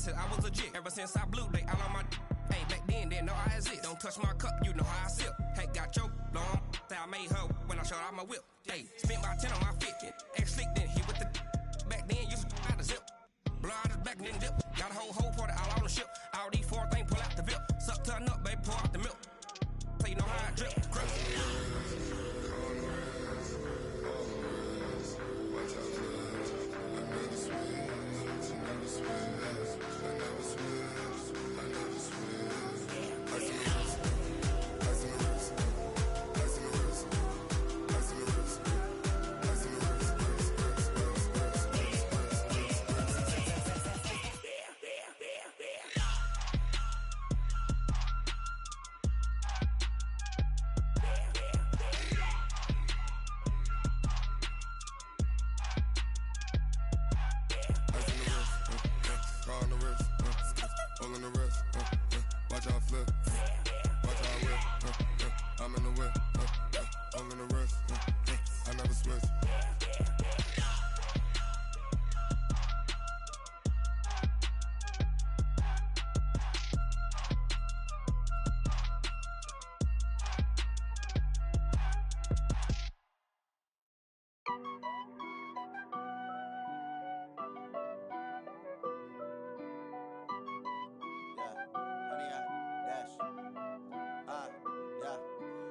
said I was legit. Ever since I blew, they all on my. Hey, back then, didn't know I exist. Don't touch my cup, you know how I sip. Hey, got your long. Say I made her when I showed out my whip. Hey, spent about 10 on my fit. Ex-slick, then he with the. Back then, used to out the zip. Blow out his back and then dip. Got a whole party all on the ship. All these 4 things, pull out the VIP. Suck to a nut, baby, pour out the milk. So you know how I drip. Crip.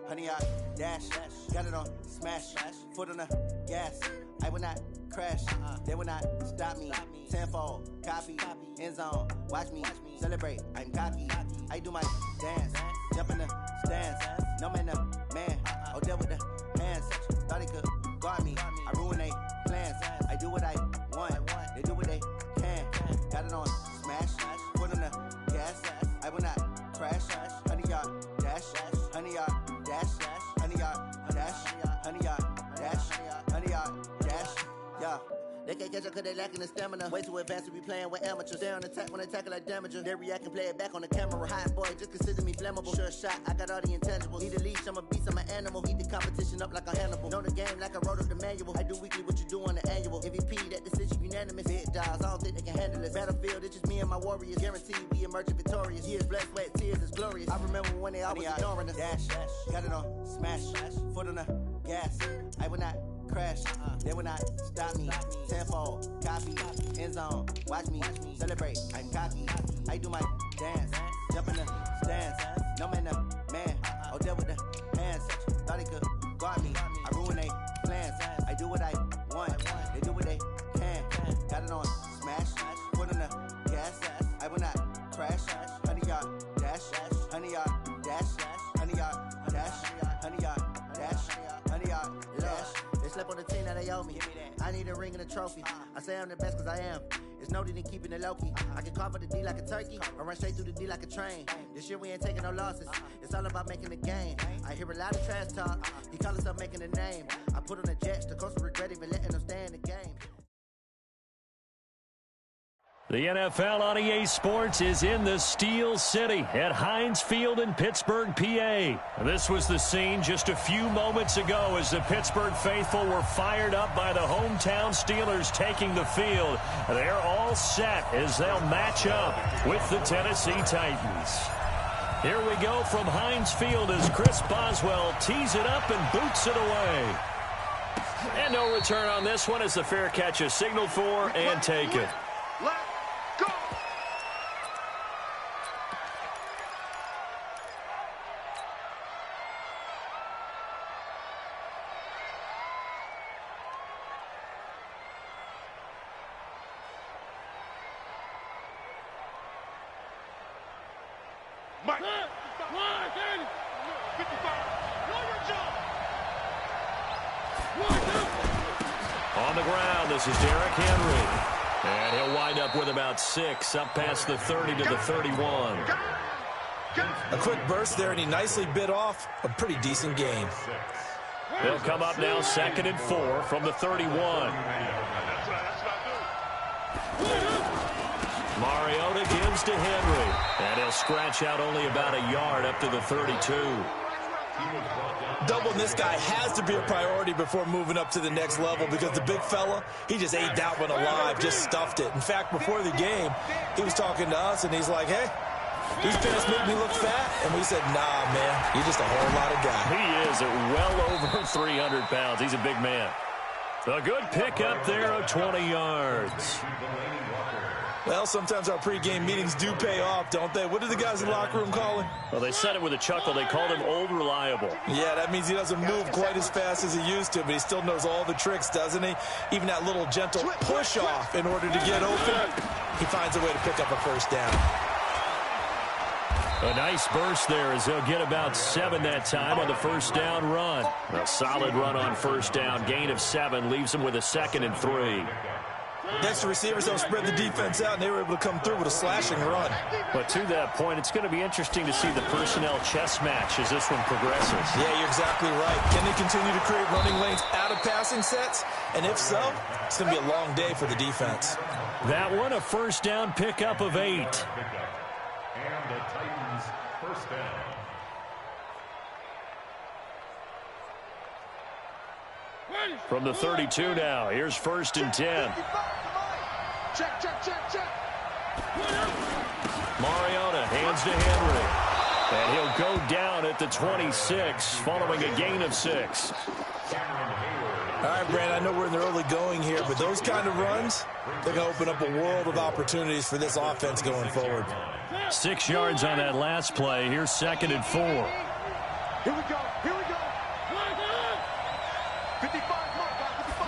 Honey, I dash, got it on smash, foot on the gas. I will not crash, they will not stop me. Tenfold, copy, end zone, watch me celebrate. I'm cocky, I do my dance, jump in the stands. No man, no man, oh, deal with the hands. Thought he could guard me, I ruin they plans. I do what I want, they do what they can. Got it on smash, foot on the gas. I will not crash, honey, y'all dash, honey, y'all dash, honey, y'all dash, honey, y'all dash, honey, y'all dash, yeah. They can't catch up cause they lacking the stamina. Way too advanced to be playing with amateurs. They on attack when they tackle like damager. They react and play it back on the camera. Hot boy, just consider me flammable. Sure shot, I got all the intangibles. Need a leash, I'm a beast, I'm an animal. Heat the competition up like a Hannibal. Know the game like I wrote up the manual. I do weekly what you do on the annual. MVP, that decision unanimous. Big dogs, I don't think they can handle it. Battlefield, it's just me and my warriors. Guaranteed we emerging victorious. Years, blood, sweat, tears, is glorious. I remember when they always ignoring us. Dash, got it on smash, foot on the gas. I will not crash, they will not stop me. Tenfold, copy, end zone, watch me celebrate. I'm cocky, I do my dance, jump in the stands. No man, no man, oh, deal with the hands. Thought he could guard me, I ruin they plans. I do what I want, they do what they can. Got it on smash, foot on the gas. I will not crash, honey, y'all dash, honey, y'all dash, honey, y'all dash, honey, y'all dash, honey, y'all dash. They slept on the team that they owe me. I need a ring and a trophy. I say I'm the best cause I am. It's no need in keeping it low-key. I can carve the D like a turkey or run straight through the D like a train. This year we ain't taking no losses. It's all about making the game. I hear a lot of trash talk. He call himself making a name. I put on the Jets. The coach will regret even letting them stay in the game. The NFL on EA Sports is in the Steel City at Heinz Field in Pittsburgh, PA. This was the scene just a few moments ago as the Pittsburgh faithful were fired up by the hometown Steelers taking the field. They're all set as they'll match up with the Tennessee Titans. Here we go from Heinz Field as Chris Boswell tees it up and boots it away. And no return on this one as the fair catch is signaled for and taken. On the ground, this is Derrick Henry. And he'll wind up with about 6, up past the 30 to the 31. A quick burst there, and he nicely bit off a pretty decent game. They'll come up now 2nd and 4 from the 31. Mariota gives to Henry. And he'll scratch out only about a yard up to the 32. Doubling this guy has to be a priority before moving up to the next level because the big fella, he just ate that one alive, just stuffed it. In fact, before the game, he was talking to us, and he's like, hey, these pants make me look fat. And we said, nah, man, you're just a whole lot of guy. He is at well over 300 pounds. He's a big man. A good pickup there of 20 yards. Well, sometimes our pregame meetings do pay off, don't they? What do the guys in the locker room call him? Well, they said it with a chuckle. They called him Old Reliable. Yeah, that means he doesn't move quite as fast as he used to, but he still knows all the tricks, doesn't he? Even that little gentle push-off in order to get open, he finds a way to pick up a first down. A nice burst there as they'll get about 7 that time on the first down run. A solid run on first down. Gain of 7 leaves them with a 2nd and 3. Next, the receivers don't spread the defense out, and they were able to come through with a slashing run. But to that point, it's going to be interesting to see the personnel chess match as this one progresses. Yeah, you're exactly right. Can they continue to create running lanes out of passing sets? And if so, it's going to be a long day for the defense. That one, a first down pickup of 8. And the Titans first down. From the 32 now, here's 1st and 10. Check. Mariota hands to Henry. And he'll go down at the 26, following a gain of 6. All right, Brandon, I know we're in the early going here, but those kind of runs, they're going to open up a world of opportunities for this offense going forward. 6 yards on that last play. Here's 2nd and 4. Here we go. 55, mark,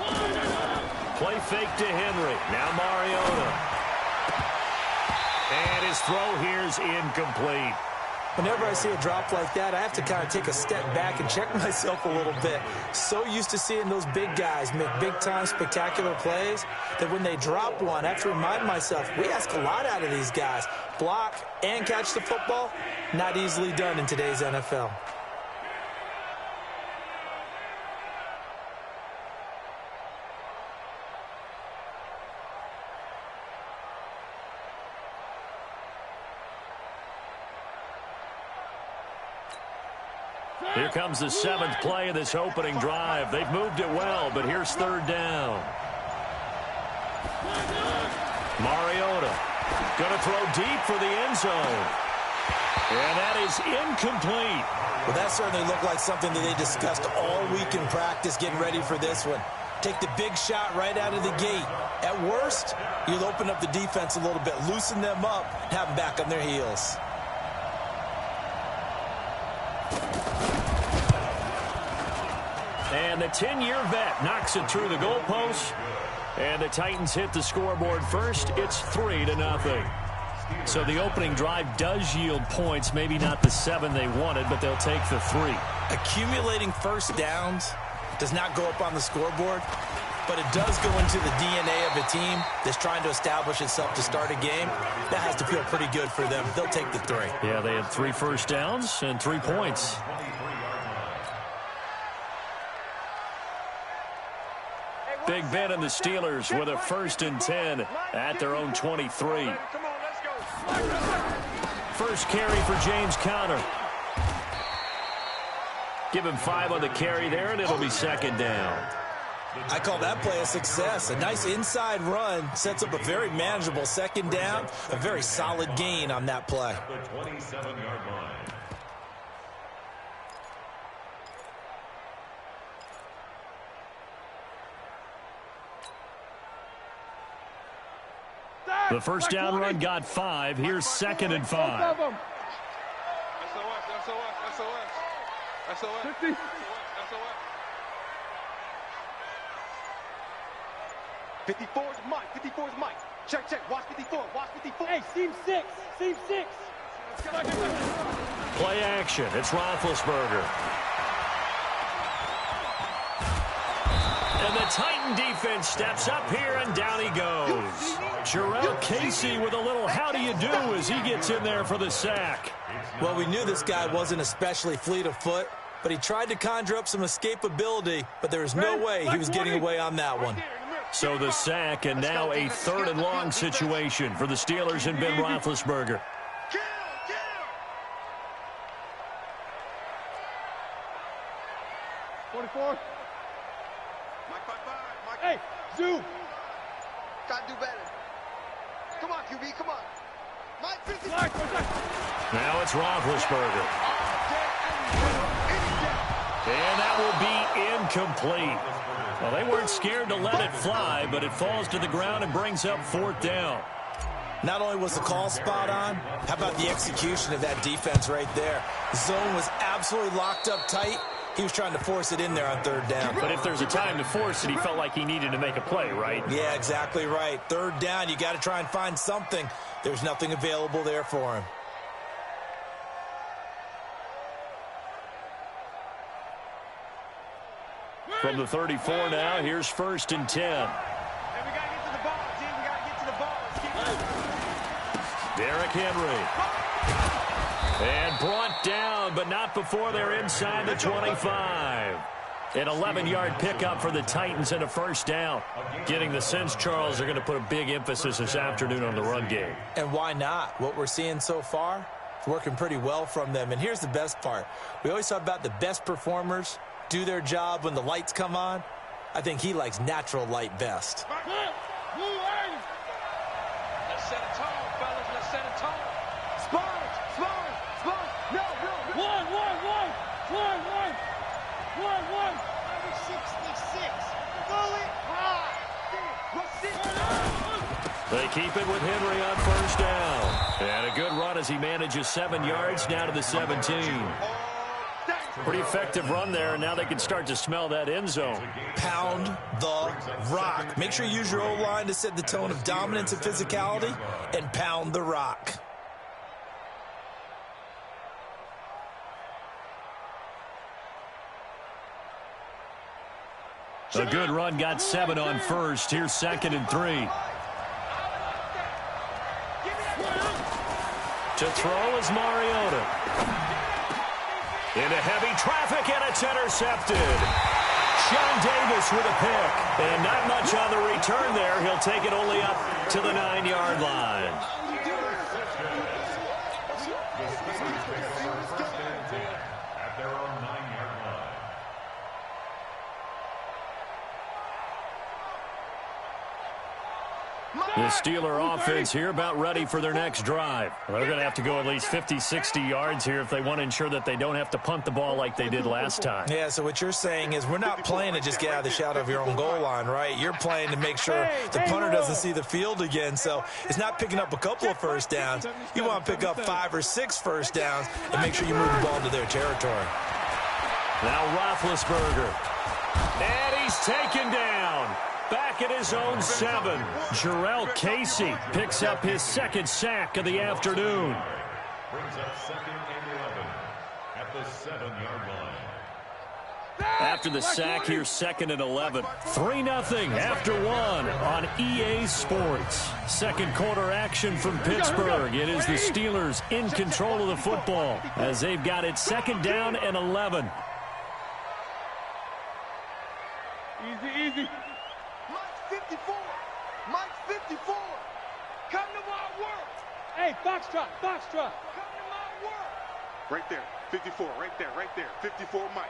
55. Play fake to Henry. Now Mariota. And his throw here's incomplete. Whenever I see a drop like that, I have to kind of take a step back and check myself a little bit. So used to seeing those big guys make big-time spectacular plays that when they drop one, I have to remind myself, we ask a lot out of these guys. Block and catch the football, not easily done in today's NFL. Here comes the 7th play of this opening drive. They've moved it well, but here's 3rd down. Mariota going to throw deep for the end zone. And that is incomplete. Well, that certainly looked like something that they discussed all week in practice getting ready for this one. Take the big shot right out of the gate. At worst, you'll open up the defense a little bit, loosen them up, and have them back on their heels. And the 10-year vet knocks it through the goalpost. And the Titans hit the scoreboard first. It's 3-0. So the opening drive does yield points. Maybe not the 7 they wanted, but they'll take the 3. Accumulating first downs does not go up on the scoreboard, but it does go into the DNA of a team that's trying to establish itself to start a game. That has to feel pretty good for them. They'll take the 3. Yeah, they had 3 first downs and 3 points. Big Ben and the Steelers with a 1st and 10 at their own 23. First carry for James Conner. Give him 5 on the carry there, and it'll be 2nd down. I call that play a success. A nice inside run sets up a very manageable 2nd down. A very solid gain on that play. The 27-yard line. The first down run got 5. Here's 2nd and 5. SOS. 54 is Mike. Check. Watch 54. Hey, seam 6. Play action. It's Roethlisberger. And the Titan defense steps up here, and down he goes. Jarrell Casey with a little how do you do as he gets in there for the sack. Well, we knew this guy wasn't especially fleet of foot, but he tried to conjure up some escapability, but there was no way he was getting away on that one. So the sack, and now a 3rd and long situation for the Steelers and Ben Roethlisberger. 44. Mike, Mike. Hey, Zoo. Gotta do better. Come on, QB, come on. Mike, 50. Now it's Roethlisberger. And that will be incomplete. Well, they weren't scared to let it fly, but it falls to the ground and brings up 4th down. Not only was the call spot on, how about the execution of that defense right there? The zone was absolutely locked up tight. He was trying to force it in there on 3rd down. But if there's a time to force it, he felt like he needed to make a play, right? Yeah, exactly right. 3rd down, you got to try and find something. There's nothing available there for him. From the 34 now, here's 1st and 10. Hey, we got to get to the ball, team. We got to get to the ball. Let's keep moving. Derrick Henry. And brought down, but not before they're inside the 25. An 11-yard pickup for the Titans and a 1st down. Getting the sense, Charles, they're going to put a big emphasis this afternoon on the run game. And why not? What we're seeing so far, it's working pretty well from them. And here's the best part. We always talk about the best performers do their job when the lights come on. I think he likes natural light best. Let's set it tall, fellas. Let's set it tall. Sponge. No. 1. 66. Bullet high. They keep it with Henry on 1st down. And a good run as he manages 7 yards now to the 17. Pretty effective run there, and now they can start to smell that end zone. Pound the rock. Make sure you use your O-line to set the tone of dominance and physicality, and pound the rock. A good run, got 7 on 1st. Here's 2nd and 3. To throw is Mariota. Into heavy traffic, and it's intercepted. Sean Davis with a pick. And not much on the return there. He'll take it only up to the 9-yard line. At their own 9-yard line. The Steeler offense here about ready for their next drive. They're going to have to go at least 50, 60 yards here if they want to ensure that they don't have to punt the ball like they did last time. Yeah, so what you're saying is we're not playing to just get out of the shadow of your own goal line, right? You're playing to make sure the punter doesn't see the field again. So it's not picking up a couple of 1st downs. You want to pick up 5 or 6 1st downs and make sure you move the ball into their territory. Now Roethlisberger. And he's taken down. Back at his own 7. Jarrell Casey picks up his 2nd sack of the afternoon. Brings up 2nd and 11 at the 7-yard line. After the sack, here's 2nd and 11. 3-0 after 1 on EA Sports. Second quarter action from Pittsburgh. It is the Steelers in control of the football as they've got it 2nd down and 11. Easy. Mike 54. Come to my work. Hey, foxtrot. Come to my work. Right there. 54. Right there. 54, Mike.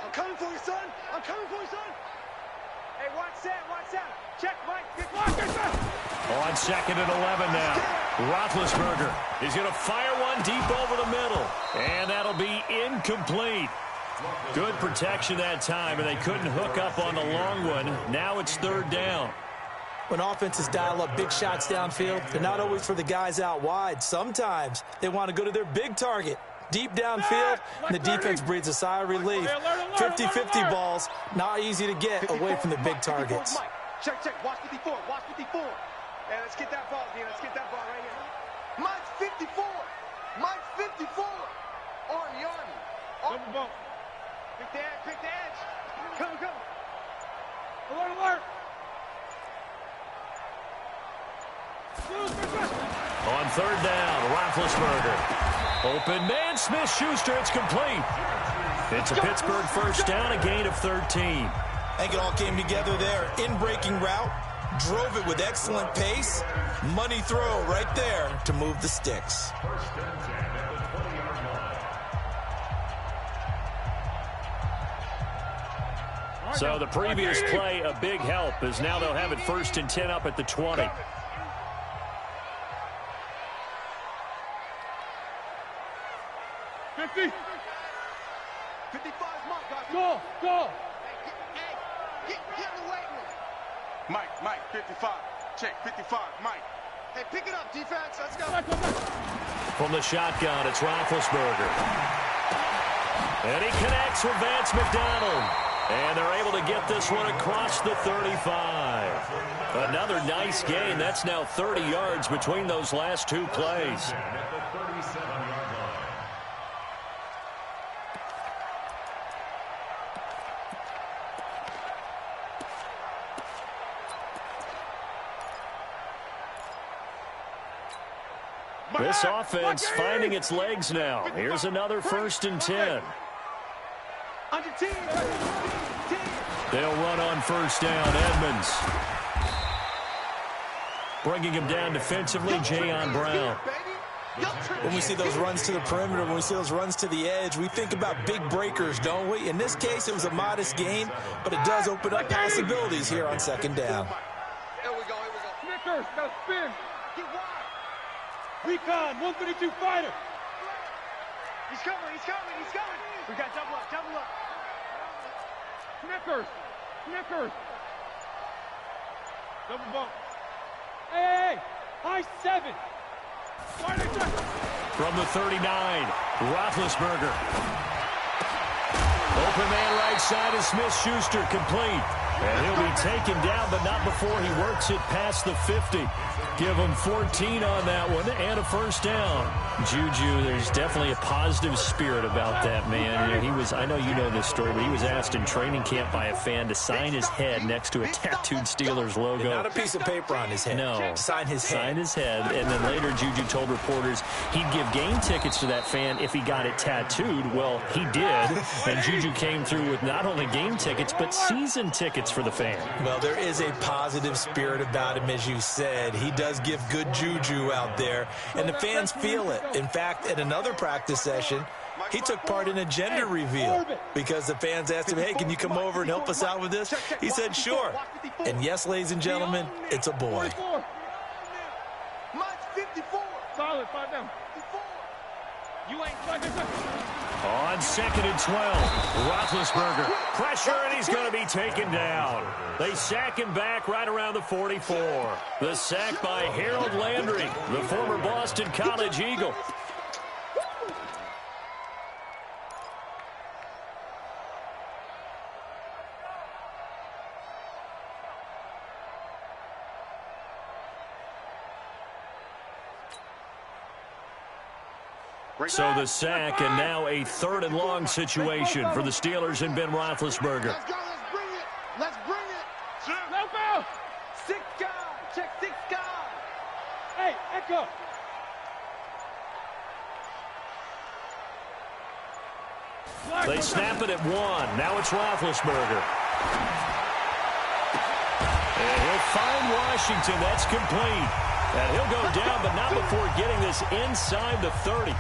I'm coming for you, son. Hey, watch that. Check, Mike. On 2nd and 11 now. Roethlisberger is going to fire one deep over the middle. And that'll be incomplete. Good protection that time, and they couldn't hook up on the long one. Now it's 3rd down. When offenses dial up big shots downfield, they're not always for the guys out wide. Sometimes they want to go to their big target. Deep downfield, and the defense breathes a sigh of relief. 50-50 balls, not easy to get away from the big targets. Check. Watch 54. Hey, let's get that ball, Dean. Let's get that ball right here. Mike 54. Army. Double bump. Pick the edge. Come. Alert. On 3rd down, Roethlisberger. Open man, Smith-Schuster, it's complete. It's a Pittsburgh 1st down, a gain of 13. I think it all came together there. In-breaking route, drove it with excellent pace. Money throw right there to move the sticks. 1st and 10 at the 20-yard line. So the previous play, a big help, as now they'll have it 1st and 10 up at the 20. Go! Get in the weight room. Mike, 55. Check, 55, Mike. Hey, pick it up, defense. Let's go. From the shotgun, it's Roethlisberger. And he connects with Vance McDonald. And they're able to get this one across the 35. Another nice gain. That's now 30 yards between those last two plays. This offense finding its legs now. Here's another 1st and 10. They'll run on 1st down. Edmonds. Bringing him down defensively, Jayon Brown. When we see those runs to the perimeter, when we see those runs to the edge, we think about big breakers, don't we? In this case, it was a modest gain, but it does open up possibilities here on 2nd down. Here we go. Snickers, now spin. Get wide. Recon, 132 fighter. He's coming. We got double up. Snickers. Double bump. Hey, high 7. From the 39, Roethlisberger. Open man right side is Smith-Schuster, complete. And he'll be taken down, but not before he works it past the 50. Give him 14 on that one and a 1st down. Juju, there's definitely a positive spirit about that man. You know, he was, I know you know this story, but he was asked in training camp by a fan to sign his head next to a tattooed Steelers logo. Not a piece of paper on his head. No. Sign his head. Sign his head. And then later Juju told reporters he'd give game tickets to that fan if he got it tattooed. Well, he did. And Juju came through with not only game tickets, but season tickets for the fan. Well, there is a positive spirit about him, as you said. He does give good juju out there, and the fans feel it. In fact, at another practice session, he took part in a gender reveal because the fans asked him, hey, can you come over and help us out with this? He said, sure. And yes, ladies and gentlemen, it's a boy. Mine's 54. Solid, 5 down. 54. You ain't fucking. On 2nd and 12, Roethlisberger. Pressure, and he's going to be taken down. They sack him back right around the 44. The sack by Harold Landry, the former Boston College Eagle. So the sack, and now a 3rd and long situation for the Steelers and Ben Roethlisberger. Let's go. Let's bring it. Help out. 6 guys. Check 6 guys. Hey, Echo. They snap it at 1. Now it's Roethlisberger. And he'll find Washington. That's complete. And he'll go down, but not before getting this inside the 30.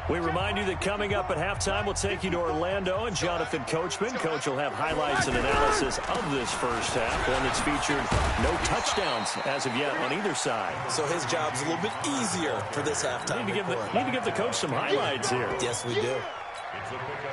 We remind you that coming up at halftime, we'll take you to Orlando and Jonathan Coachman. Coach will have highlights and analysis of this first half, one that's featured no touchdowns as of yet on either side. So his job's a little bit easier for this halftime. Need to give the coach some highlights here. Yes, we do.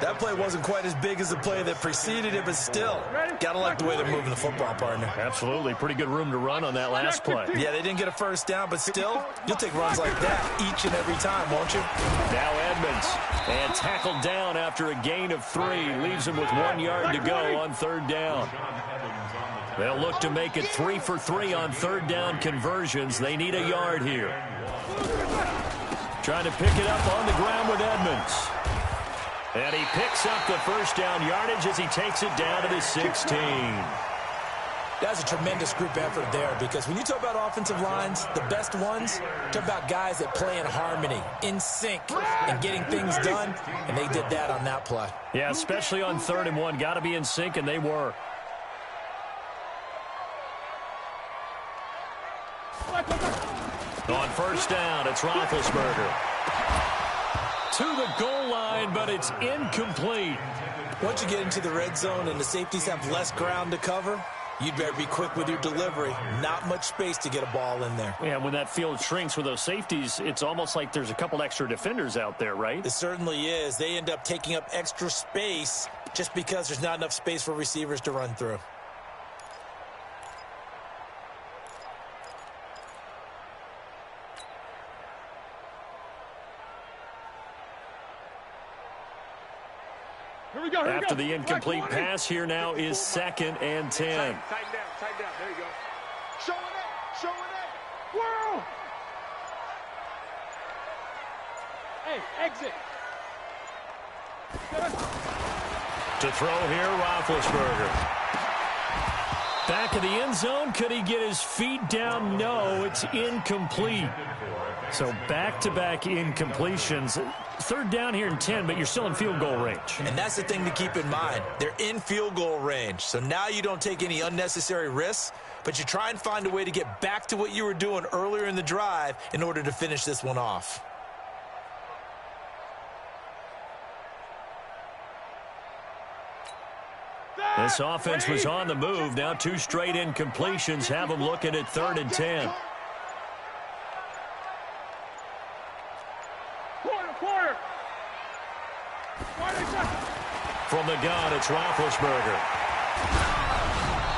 That play wasn't quite as big as the play that preceded it, but still, gotta like the way they're moving the football, partner. Absolutely. Pretty good room to run on that last play. Yeah, they didn't get a 1st down, but still, you'll take runs like that each and every time, won't you? Now Edmonds, and tackled down after a gain of 3. Leaves him with 1 yard to go on 3rd down. They'll look to make it 3 for 3 on 3rd down conversions. They need a yard here. Trying to pick it up on the ground with Edmonds. And he picks up the 1st down yardage as he takes it down to the 16. That's a tremendous group effort there, because when you talk about offensive lines, the best ones, talk about guys that play in harmony, in sync, and getting things done, and they did that on that play. Yeah, especially on 3rd and 1. Got to be in sync, and they were. On first down, it's Roethlisberger. To the goal line, but it's incomplete. Once you get into the red zone and the safeties have less ground to cover, you'd better be quick with your delivery. Not much space to get a ball in there. Yeah, when that field shrinks with those safeties, it's almost like there's a couple extra defenders out there, right? It certainly is. They end up taking up extra space just because there's not enough space for receivers to run through. After the incomplete pass, here now is 2nd and 10. Tighten down. There you go. Show it up. Whoa! Hey, exit. To throw here, Roethlisberger. Back of the end zone. Could he get his feet down? No, it's incomplete. So back-to-back incompletions. 3rd down here and 10, but you're still in field goal range. And that's the thing to keep in mind. They're in field goal range. So now you don't take any unnecessary risks, but you try and find a way to get back to what you were doing earlier in the drive in order to finish this one off. This offense was on the move. Now 2 straight incompletions have them looking at 3rd and 10. From the gun, it's Roethlisberger.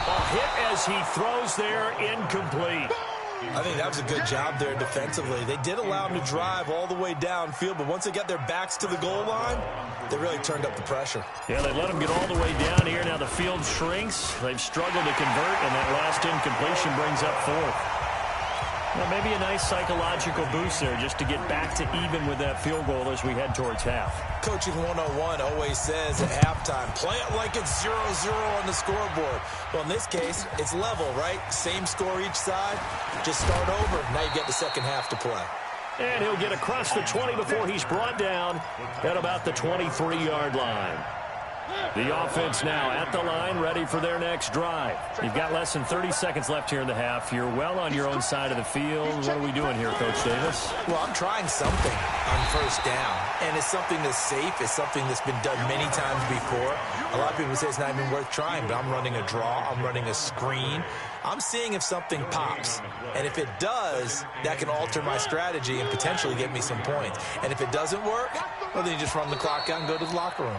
A hit as he throws there, incomplete. I think that was a good job there defensively. They did allow him to drive all the way downfield, but once they got their backs to the goal line, they really turned up the pressure. Yeah, they let him get all the way down here. Now the field shrinks. They've struggled to convert, and that last incompletion brings up 4th. Well, maybe a nice psychological boost there just to get back to even with that field goal as we head towards half. Coaching 101 always says at halftime, play it like it's 0-0 on the scoreboard. Well, in this case, it's level, right? Same score each side. Just start over. Now you get the second half to play. And he'll get across the 20 before he's brought down at about the 23-yard line. The offense now at the line, ready for their next drive. You've got less than 30 seconds left here in the half. You're well on your own side of the field. What are we doing here, Coach Davis? Well, I'm trying something on first down, and it's something that's safe. It's something that's been done many times before. A lot of people say it's not even worth trying, but I'm running a draw. I'm running a screen. I'm seeing if something pops, and if it does, that can alter my strategy and potentially get me some points. And if it doesn't work, well, then you just run the clock out and go to the locker room.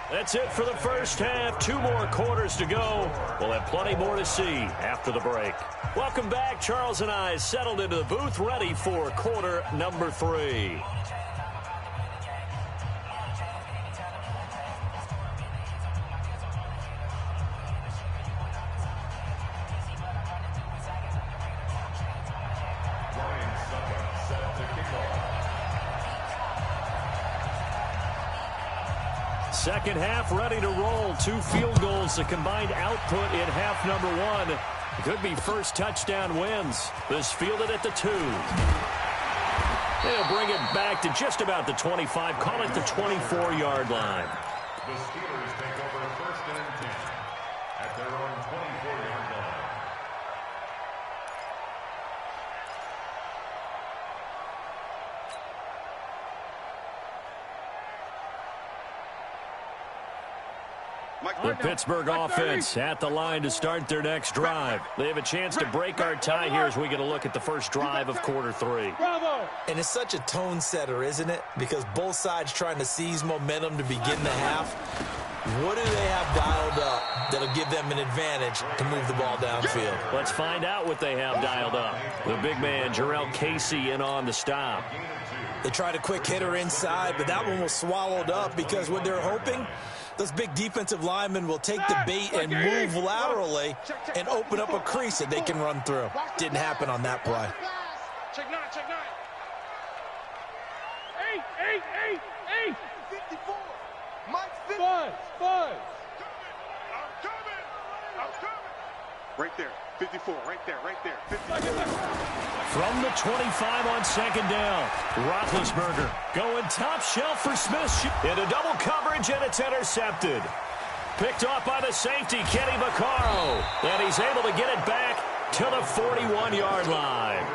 That's it for the first half. 2 more quarters to go. We'll have plenty more to see after the break. Welcome back. Charles and I settled into the booth, ready for quarter number 3. Second half ready to roll. 2 field goals, the combined output in half number 1. Could be first touchdown wins. This fielded at the 2. They'll bring it back to just about the 25. Call it the 24-yard line. The Steelers take over 1st and 10 at their own 24-yard line. The Pittsburgh offense at the line to start their next drive. They have a chance to break our tie here as we get a look at the first drive of quarter 3. Bravo! And it's such a tone setter, isn't it? Because both sides trying to seize momentum to begin the half. What do they have dialed up that'll give them an advantage to move the ball downfield? Let's find out what they have dialed up. The big man, Jarrell Casey, in on the stop. They tried a quick hitter inside, but that one was swallowed up because what they're hoping, those big defensive linemen will take the bait and move laterally and open up a crease that they can run through. Didn't happen on that play. Check 9. 8. 54. Mike 50. Buzz. I'm coming. Right there. 54. Right there. 54. From the 25 on second down, Roethlisberger going top shelf for Smith. Into double coverage, and it's intercepted. Picked off by the safety, Kenny Vaccaro. And he's able to get it back to the 41-yard line.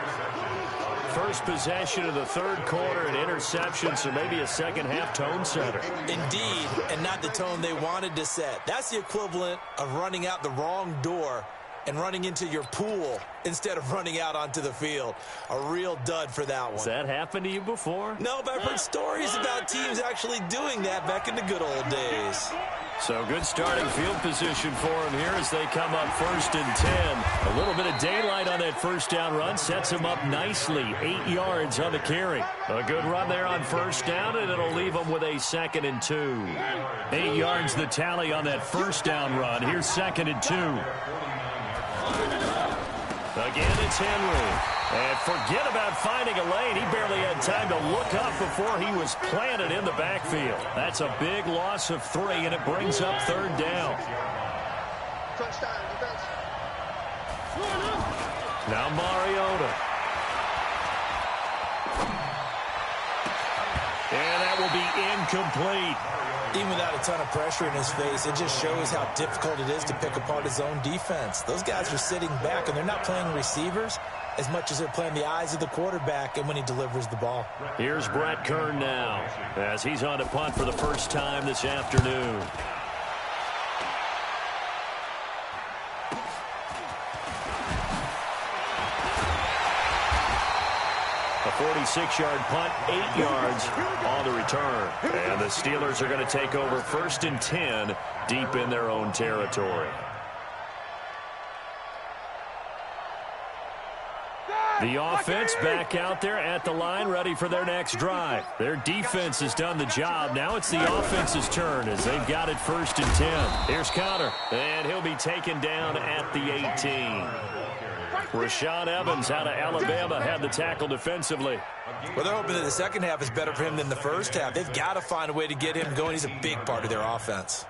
First possession of the third quarter, an interception, so maybe a second-half tone setter. Indeed, and not the tone they wanted to set. That's the equivalent of running out the wrong door and running into your pool instead of running out onto the field. A real dud for that one. Has that happened to you before? No, but I've heard stories about teams actually doing that back in the good old days. So good starting field position for him here as they come up 1st and 10. A little bit of daylight on that first down run sets him up nicely. 8 yards on the carry. A good run there on first down, and it'll leave him with a 2nd and 2. 8 yards the tally on that first down run. Here's 2nd and 2. Again, it's Henry. And forget about finding a lane. He barely had time to look up before he was planted in the backfield. That's a big loss of 3, and it brings up 3rd down. Touchdown, defense. Now Mariota. And that will be incomplete. Even without a ton of pressure in his face, it just shows how difficult it is to pick apart his own defense. Those guys are sitting back, and they're not playing receivers as much as they're playing the eyes of the quarterback and when he delivers the ball. Here's Brett Kern now as he's on to punt for the first time this afternoon. A 46-yard punt, 8 yards on the return. And the Steelers are going to take over 1st and 10 deep in their own territory. The offense back out there at the line, ready for their next drive. Their defense has done the job. Now it's the offense's turn as they've got it 1st and 10. Here's Connor, and he'll be taken down at the 18. Rashaan Evans out of Alabama had the tackle defensively. Well, they're hoping that the second half is better for him than the first half. They've got to find a way to get him going. He's a big part of their offense.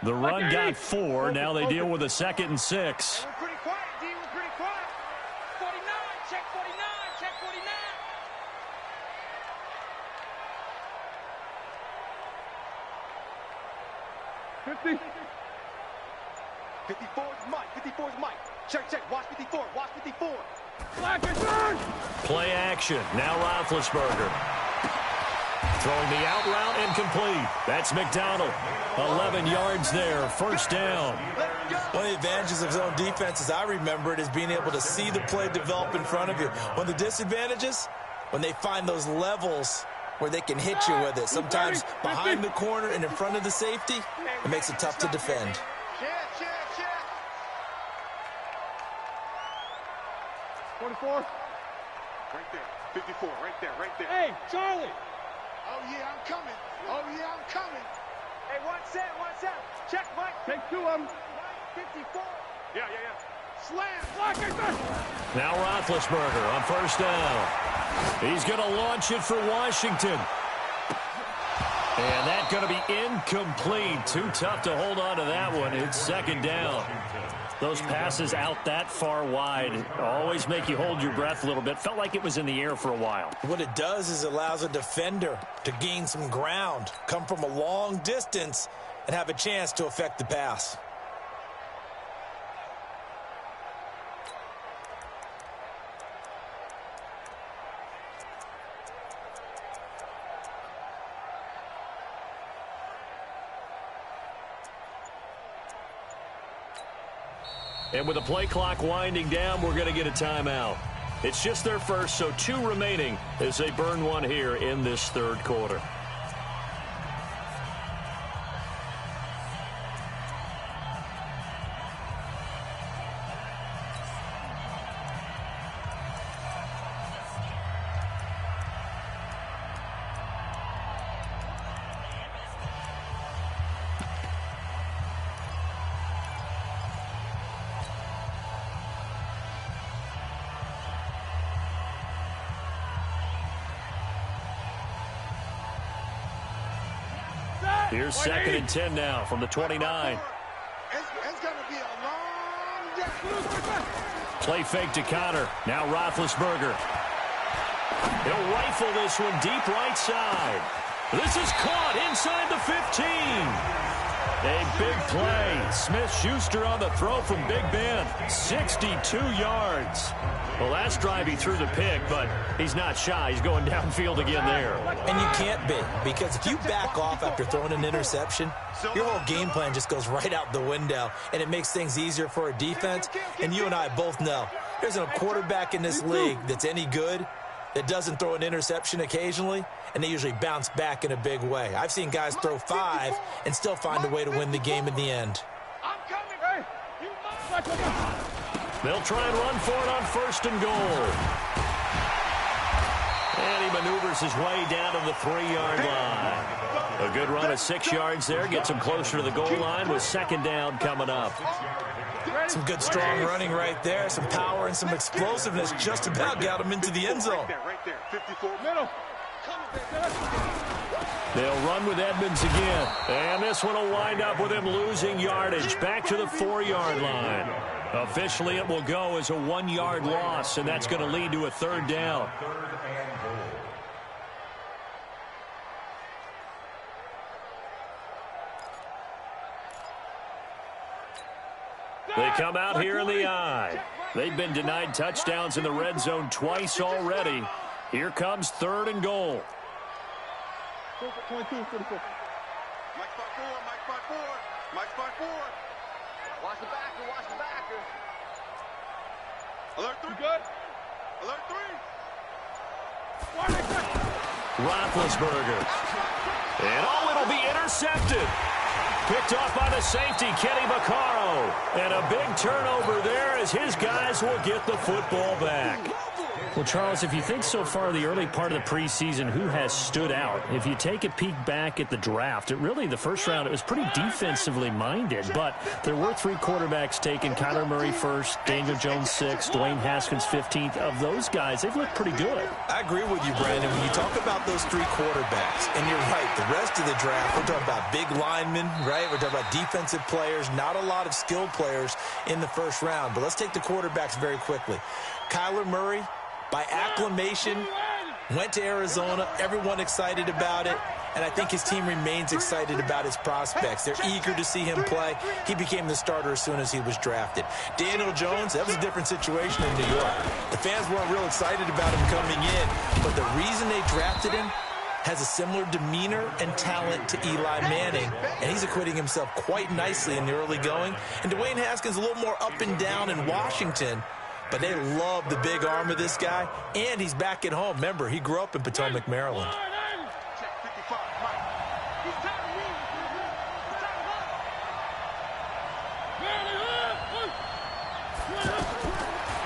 The run got 4. Now they deal with a 2nd and 6. We're pretty quiet, D. We're pretty quiet. 49, check 49, check 49. 50. 54 is Mike. 54 is Mike. Check. Watch 54. Watch 54. Black and turn. Play action. Now Roethlisberger. Throwing the out route incomplete. That's McDonald. 11 yards there. 1st down. One of the advantages of his own defense, as I remember it, is being able to see the play develop in front of you. One of the disadvantages, when they find those levels where they can hit you with it. Sometimes behind the corner and in front of the safety, it makes it tough to defend. Check. 44. Right there. 54. Right there. Hey, Charlie. Oh, yeah, I'm coming. Hey, one set. Check, Mike. Take 2 of them. 54. Yeah. Slam. Block it. Now Roethlisberger on 1st down. He's going to launch it for Washington. And that's going to be incomplete. Too tough to hold on to that one. It's 2nd down. Those passes out that far wide always make you hold your breath a little bit. Felt like it was in the air for a while. What it does is it allows a defender to gain some ground, come from a long distance, and have a chance to affect the pass. And with the play clock winding down, we're going to get a timeout. It's just their first, so 2 remaining as they burn one here in this 3rd quarter. Here's 2nd and 10 now from the 29. It's going to be a long day. Play fake to Connor. Now Roethlisberger. He'll rifle this one deep right side. This is caught inside the 15. A big play. Smith-Schuster on the throw from Big Ben. 62 yards. Well, last drive he threw the pick, but he's not shy. He's going downfield again there. And you can't be, because if you back off after throwing an interception, your whole game plan just goes right out the window, and it makes things easier for a defense. And you and I both know there's a quarterback in this league that's any good that doesn't throw an interception occasionally, and they usually bounce back in a big way. I've seen guys throw 5 and still find a way to win the game in the end. They'll try and run for it on 1st and goal. And he maneuvers his way down to the 3-yard line. A good run at 6 yards there. Gets him closer to the goal line with 2nd down coming up. Some good, strong running right there. Some power and some explosiveness just about got him into the end zone. Right there, 54. Middle. They'll run with Edmonds again. And this one will wind up with him losing yardage. Back to the 4-yard line. Officially, it will go as a 1-yard loss, and that's going to lead to a 3rd down. They come out here in the I. They've been denied touchdowns in the red zone twice already. Here comes 3rd and goal. 22, 44. Mike 5-4, Mike 5-4, Mike 5-4. Watch the backer, watch the backer. Alert 3. You good? Alert 3. Roethlisberger. And it'll be intercepted. Picked off by the safety, Kenny Vaccaro. And a big turnover there as his guys will get the football back. Well, Charles, if you think so far the early part of the preseason, who has stood out? If you take a peek back at the draft, the first round, it was pretty defensively minded, but there were 3 quarterbacks taken. Kyler Murray first, Daniel Jones 6th, Dwayne Haskins 15th. Of those guys, they've looked pretty good. I agree with you, Brandon. When you talk about those 3 quarterbacks, and you're right, the rest of the draft, we're talking about big linemen, right? We're talking about defensive players, not a lot of skilled players in the first round. But let's take the quarterbacks very quickly. Kyler Murray, by acclamation, went to Arizona. Everyone excited about it. And I think his team remains excited about his prospects. They're eager to see him play. He became the starter as soon as he was drafted. Daniel Jones, that was a different situation in New York. The fans weren't real excited about him coming in. But the reason they drafted him has a similar demeanor and talent to Eli Manning, and he's acquitting himself quite nicely in the early going. And Dwayne Haskins a little more up and down in Washington, but they love the big arm of this guy, and he's back at home. Remember, he grew up in Potomac, Maryland.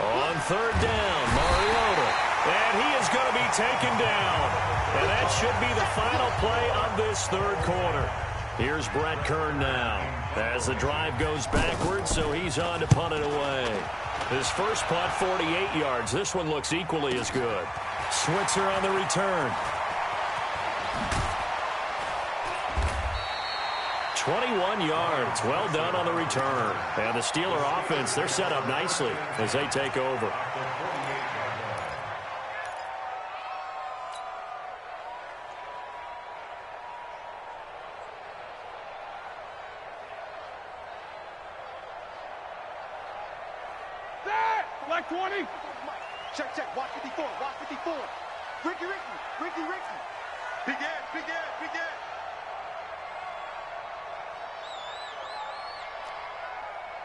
On 3rd down, Mariota. And he is going to be taken down. And that should be the final play of this 3rd quarter. Here's Brett Kern now as the drive goes backwards, so he's on to punt it away. His first punt, 48 yards. This one looks equally as good. Switzer on the return. 21 yards. Well done on the return. And the Steeler offense, they're set up nicely as they take over. Like 20. Check, check. Watch 54. Watch 54. Ricky. Big Ed.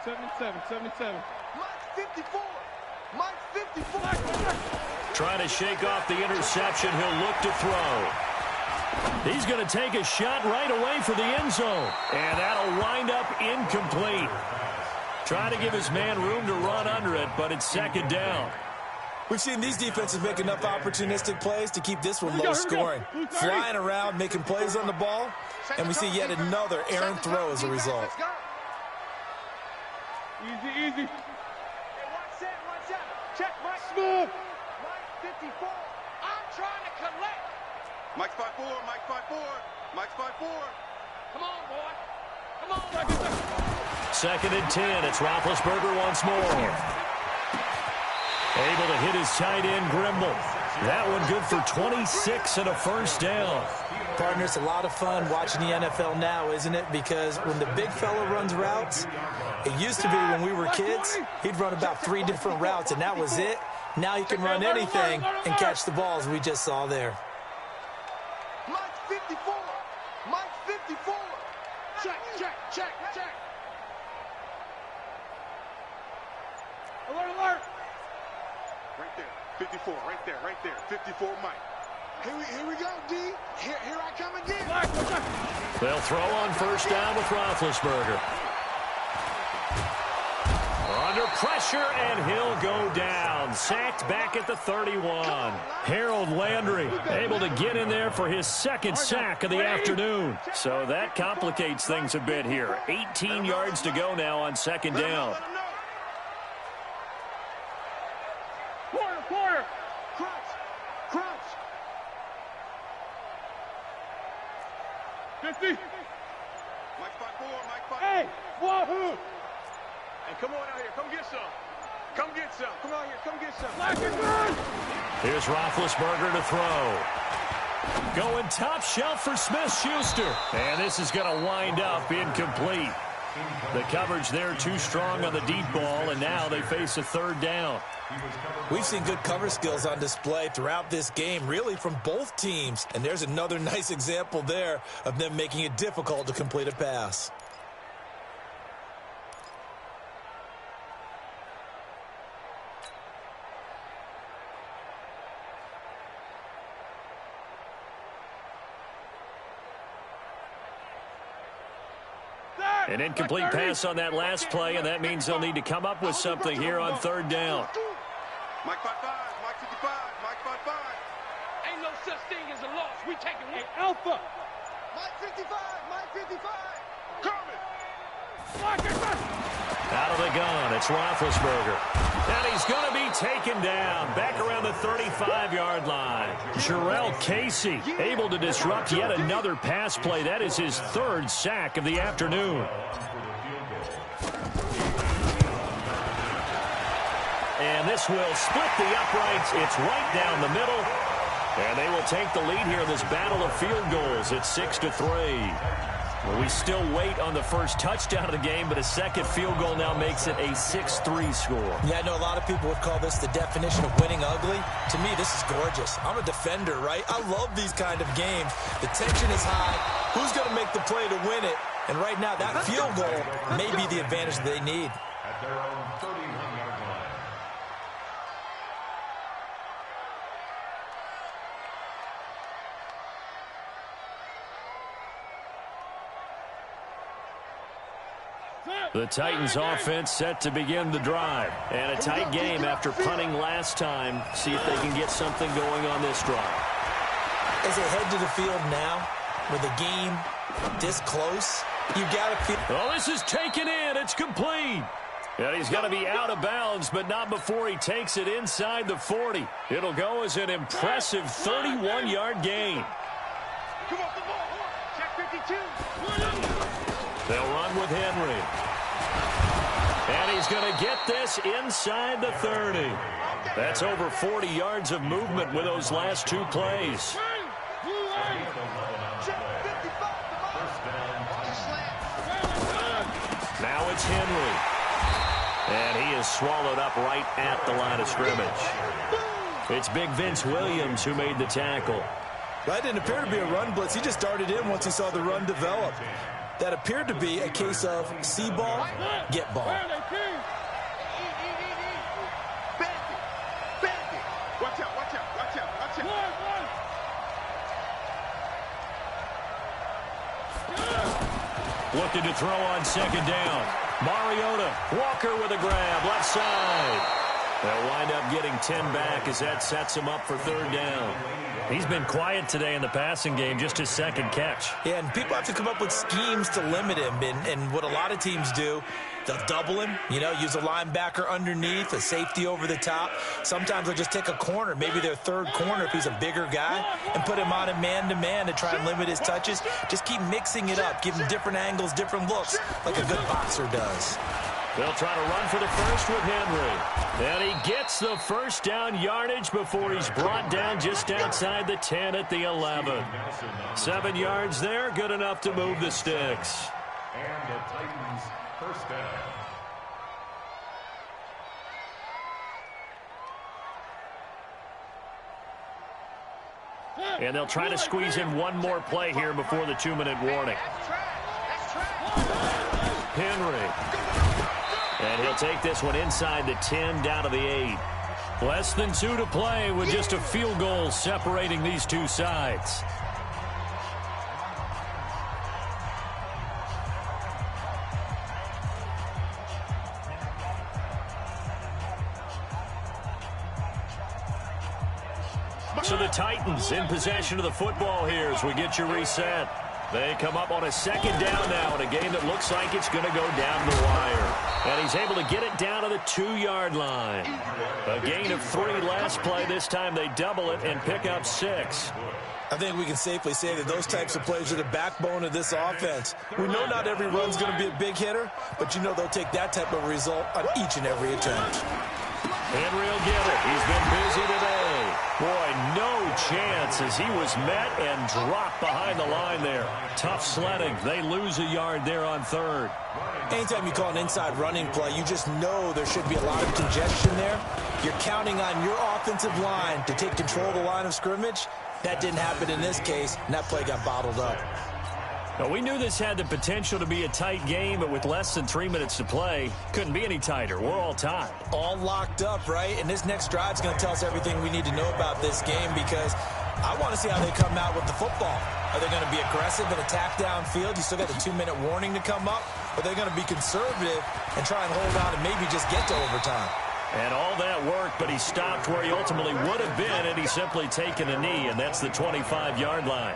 77. Mike 54. Trying to shake off the interception. He'll look to throw. He's going to take a shot right away for the end zone. And that'll wind up incomplete. Trying to give his man room to run under it, but it's 2nd down. We've seen these defenses make enough opportunistic plays to keep this one low scoring. Flying around, making plays on the ball, and we see yet another errant throw as a result. Easy. Hey, watch that. Check, Mike. Smooth. Mike 54. I'm trying to collect. Mike 5-4. Mike 5-4. Come on, boy. Come on. 2nd and 10. It's Roethlisberger once more. Able to hit his tight end, Grimble. That one good for 26 and a first down. Partner, it's a lot of fun watching the NFL now, isn't it? Because when the big fella runs routes, it used to be when we were kids, he'd run about 3 different routes, and that was it. Now he can run anything and catch the balls we just saw there. Mike 54. Mike 54. Check. Alert. Right there. 54, right there. 54, Mike. Here we go, D. Here I come again. They'll throw on first down with Roethlisberger. Under pressure, and he'll go down. Sacked back at the 31. Harold Landry able to get in there for his second sack of the afternoon. So that complicates things a bit here. 18 yards to go now on second down. Quarter. Crunch. 50. Mike 5-4. Hey, wahoo! Hey, come on out here. Come get some. Come on here. Come get some. Black and good. Here's Roethlisberger to throw. Going top shelf for Smith-Schuster. And this is going to wind up incomplete. The coverage there too strong on the deep ball, and now they face a third down. We've seen good cover skills on display throughout this game, really from both teams. And there's another nice example there of them making it difficult to complete a pass. An incomplete pass on that last play, and that means they'll need to come up with something here on third down. Mike 5-5. Mike 55. Mike 5-5. Ain't no such thing as a loss. We taking it. Alpha. Mike 55. Mike 55. Coming. Black and good. Out of the gun, it's Roethlisberger. And he's going to be taken down back around the 35-yard line. Jarrell Casey able to disrupt yet another pass play. That is his third sack of the afternoon. And this will split the uprights. It's right down the middle. And they will take the lead here in this battle of field goals. It's 6-3. Well, we still wait on the first touchdown of the game, but a second field goal now makes it a 6-3 score. Yeah, I know a lot of people would call this the definition of winning ugly. To me, this is gorgeous. I'm a defender, right? I love these kind of games. The tension is high. Who's going to make the play to win it? And right now, that field goal may be the advantage they need. At their own 31-yard line. The Titans offense set to begin the drive. And a tight game after punting last time. See if they can get something going on this drive. As they head to the field now, with the game this close, you got to feel... Oh, this is taken in. It's complete. And he's going to be out of bounds, but not before he takes it inside the 40. It'll go as an impressive 31-yard gain. Come on, the ball. Check 52. They'll run with Henry. And he's going to get this inside the 30. That's over 40 yards of movement with those last two plays. Now it's Henry. And he is swallowed up right at the line of scrimmage. It's Big Vince Williams who made the tackle. That didn't appear to be a run blitz. He just darted in once he saw the run develop. That appeared to be a case of see ball, get ball. Watch out. Looking to throw on second down. Mariota, Walker with a grab, left side. They'll wind up getting 10 back as that sets him up for third down. He's been quiet today in the passing game, just his second catch. Yeah, and people have to come up with schemes to limit him. And what a lot of teams do, they'll double him, use a linebacker underneath, a safety over the top. Sometimes they'll just take a corner, maybe their third corner if he's a bigger guy, and put him on a man-to-man to try and limit his touches. Just keep mixing it up, give him different angles, different looks, like a good boxer does. They'll try to run for the first with Henry. And he gets the first down yardage before he's brought down just outside the 10 at the 11. 7 yards there, good enough to move the sticks. And the Titans first down. And they'll try to squeeze in one more play here before the 2-minute warning. Henry. And he'll take this one inside the 10 down to the 8. Less than 2 to play with just a field goal separating these two sides. So the Titans in possession of the football here as we get you reset. They come up on a second down now in a game that looks like it's going to go down the wire. And he's able to get it down to the 2-yard line. A gain of 3 last play. This time they double it and pick up 6. I think we can safely say that those types of plays are the backbone of this offense. We know not every run's going to be a big hitter, but you know they'll take that type of result on each and every attempt. Henry will get it. He's been busy today. Boy, no chance as he was met and dropped behind the line there. Tough sledding. They lose a yard there on 3rd. Anytime you call an inside running play, you just know there should be a lot of congestion there. You're counting on your offensive line to take control of the line of scrimmage. That didn't happen in this case, and that play got bottled up. Now, we knew this had the potential to be a tight game, but with less than 3 minutes to play, couldn't be any tighter. We're all tied. All locked up, right? And this next drive's going to tell us everything we need to know about this game because I want to see how they come out with the football. Are they going to be aggressive and attack downfield? You still got the 2-minute warning to come up. Or are they going to be conservative and try and hold on and maybe just get to overtime? And all that worked, but he stopped where he ultimately would have been, and he's simply taken a knee, and that's the 25-yard line.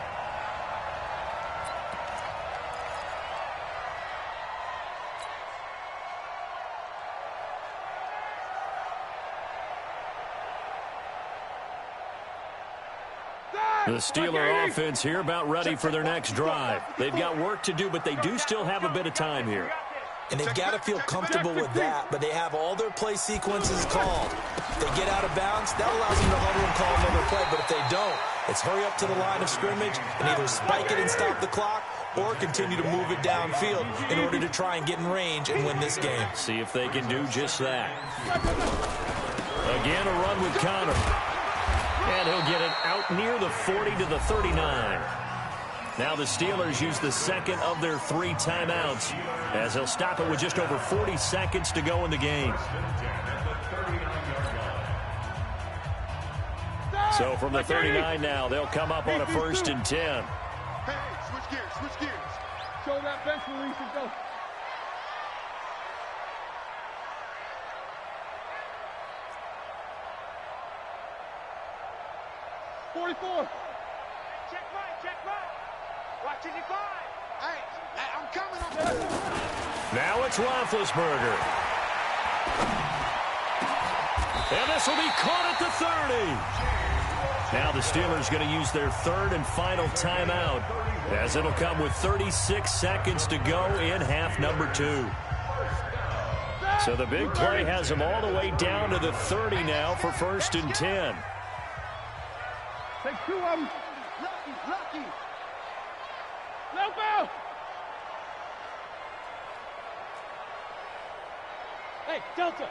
The Steeler offense here about ready for their next drive. They've got work to do, but they do still have a bit of time here. And they've got to feel comfortable with that, but they have all their play sequences called. If they get out of bounds, that allows them to huddle and call another play, but if they don't, it's hurry up to the line of scrimmage and either spike it and stop the clock or continue to move it downfield in order to try and get in range and win this game. See if they can do just that. Again, a run with Connor. And he'll get it out near the 40 to the 39. Now the Steelers use the second of their 3 timeouts as they'll stop it with just over 40 seconds to go in the game. So from the 39 now, they'll come up on a 1st and 10. Hey, switch gears, switch gears. Show that bench release and go. Check right. Watch it divide. Hey, I'm coming. Now it's Roethlisberger. And this will be caught at the 30. Now the Steelers going to use their 3rd and final timeout as it'll come with 36 seconds to go in half number 2. So the big play has them all the way down to the 30 now for 1st and 10. Take 2 of them. Lucky. No foul. Hey, Delta.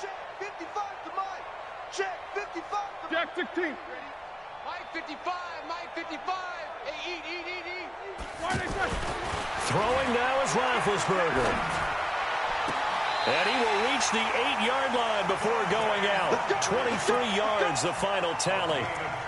Check 55 to Mike. Check 55 to Mike. Jack 16. Mike 55. Mike 55. Hey, eat. Why are they fresh? Throwing now is Roethlisberger. And he will reach the 8-yard line before going out. 23 yards, the final tally.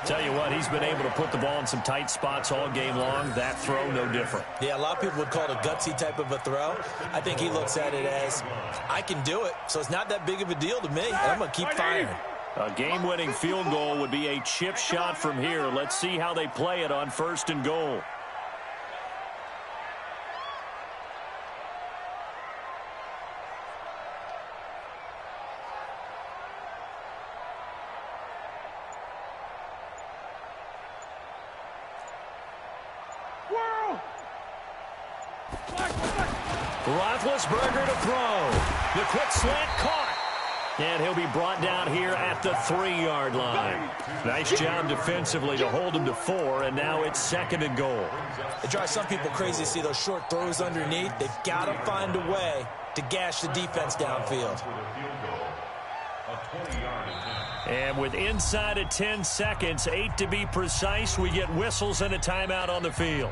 Tell you what, he's been able to put the ball in some tight spots all game long. That throw, no different. Yeah, a lot of people would call it a gutsy type of a throw. I think he looks at it as, I can do it, so it's not that big of a deal to me. And I'm going to keep firing. A game-winning field goal would be a chip shot from here. Let's see how they play it on 1st and goal. Roethlisberger to throw. The quick slant caught. And he'll be brought down here at the 3-yard line. Nice job defensively to hold him to 4, and now it's 2nd and goal. It drives some people crazy to see those short throws underneath. They've got to find a way to gash the defense downfield. And with inside of 10 seconds, 8 to be precise, we get whistles and a timeout on the field.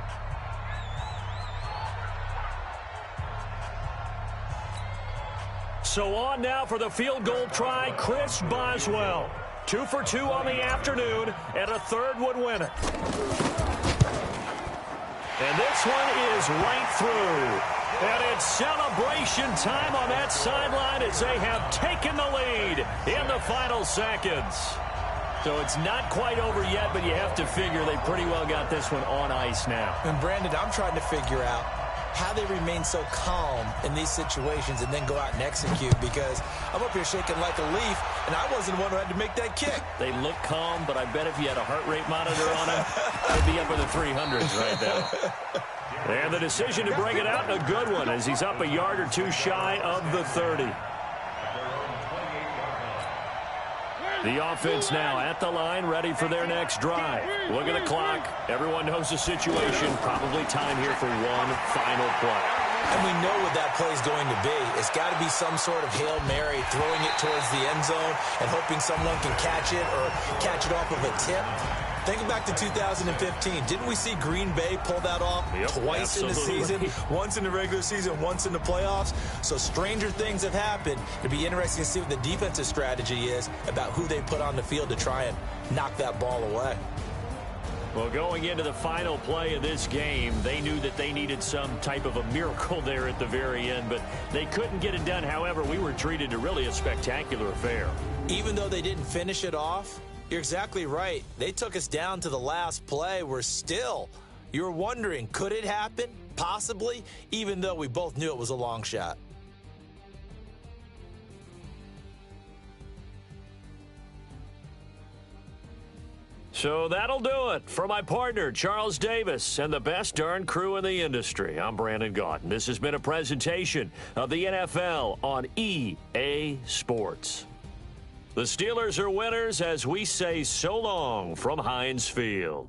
So on now for the field goal try, Chris Boswell. 2 for 2 on the afternoon, and a third would win it. And this one is right through. And it's celebration time on that sideline as they have taken the lead in the final seconds. So it's not quite over yet, but you have to figure they pretty well got this one on ice now. And Brandon, I'm trying to figure out how they remain so calm in these situations and then go out and execute, because I'm up here shaking like a leaf, and I wasn't the one who had to make that kick. They look calm, but I bet if you had a heart rate monitor on them, they'd be up in the 300s right now. And the decision to bring it out, a good one, as he's up a yard or two shy of the 30. The offense now at the line, ready for their next drive. Look at the clock. Everyone knows the situation. Probably time here for one final play. And we know what that play is going to be. It's got to be some sort of Hail Mary, throwing it towards the end zone and hoping someone can catch it or catch it off of a tip. Think back to 2015. Didn't we see Green Bay pull that off twice in the season? Once in the regular season, once in the playoffs. So stranger things have happened. It'd be interesting to see what the defensive strategy is about who they put on the field to try and knock that ball away. Well, going into the final play of this game, they knew that they needed some type of a miracle there at the very end, but they couldn't get it done. However, we were treated to really a spectacular affair. Even though they didn't finish it off, you're exactly right. They took us down to the last play. We're still, you were wondering, could it happen? Possibly, even though we both knew it was a long shot. So that'll do it for my partner, Charles Davis, and the best darn crew in the industry. I'm Brandon Gaudin. This has been a presentation of the NFL on EA Sports. The Steelers are winners as we say so long from Heinz Field.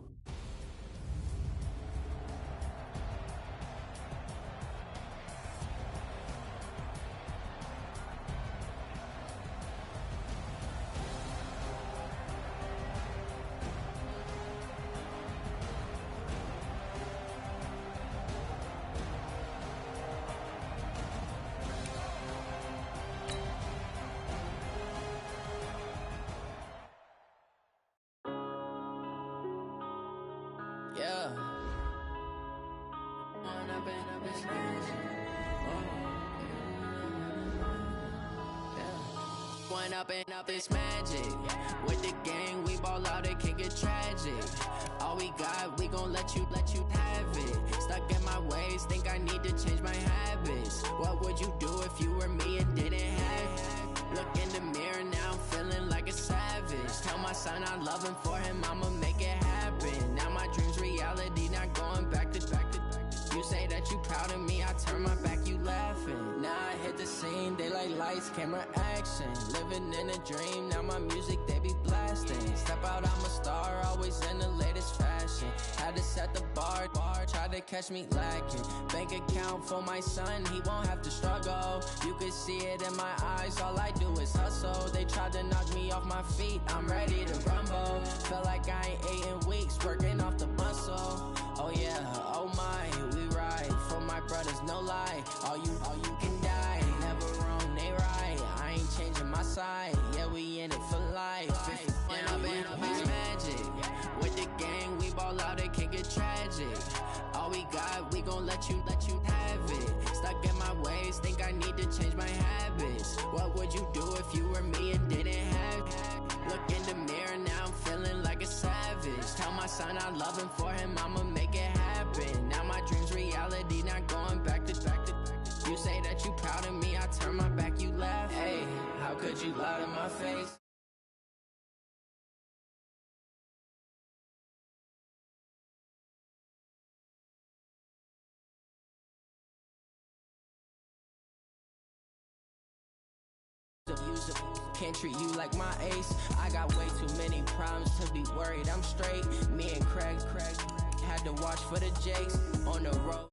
Yeah. One up and up, it's magic. With the gang, we ball out, it can get tragic. All we got, we gon' let you have it. Stuck in my ways, think I need to change my habits. What would you do if you were me and didn't have it? Look in the mirror now, I'm feeling like a savage. Tell my son I love him, for him I'ma make it happen. Now my dream's reality, not going back to. You say that you proud of me, I turn my back, you laughing. Now I hit the scene, daylight lights, camera action. Living in a dream, now my music, they be blasting. Step out, I'm a star, always in the latest fashion. Had to set the bar, try to catch me lacking. Bank account for my son, he won't have to struggle. You can see it in my eyes, all I do is hustle. They tried to knock me off my feet, I'm ready to rumble. Felt like I ain't ate in weeks, working off the muscle. Oh yeah, oh my, we ride for my brothers, no lie. All you can die, never wrong, they right. I ain't changing my side, yeah, we in it for life. And up and up is magic. With the gang, we ball out, it can get tragic. All we got, we gon' let you have it. Stuck in my ways, think I need to change my habits. What would you do if you were me and didn't have it? Look in the mirror, now I'm feeling like a savage. Tell my son I love him, for him I'ma make it happen. Now my dream's reality, not going back to. You say that you proud of me, I turn my back, you laugh. Hey, how could you lie to my face? Can't treat you like my ace. I got way too many problems to be worried. I'm straight. Me and Craig had to watch for the Jakes on the road.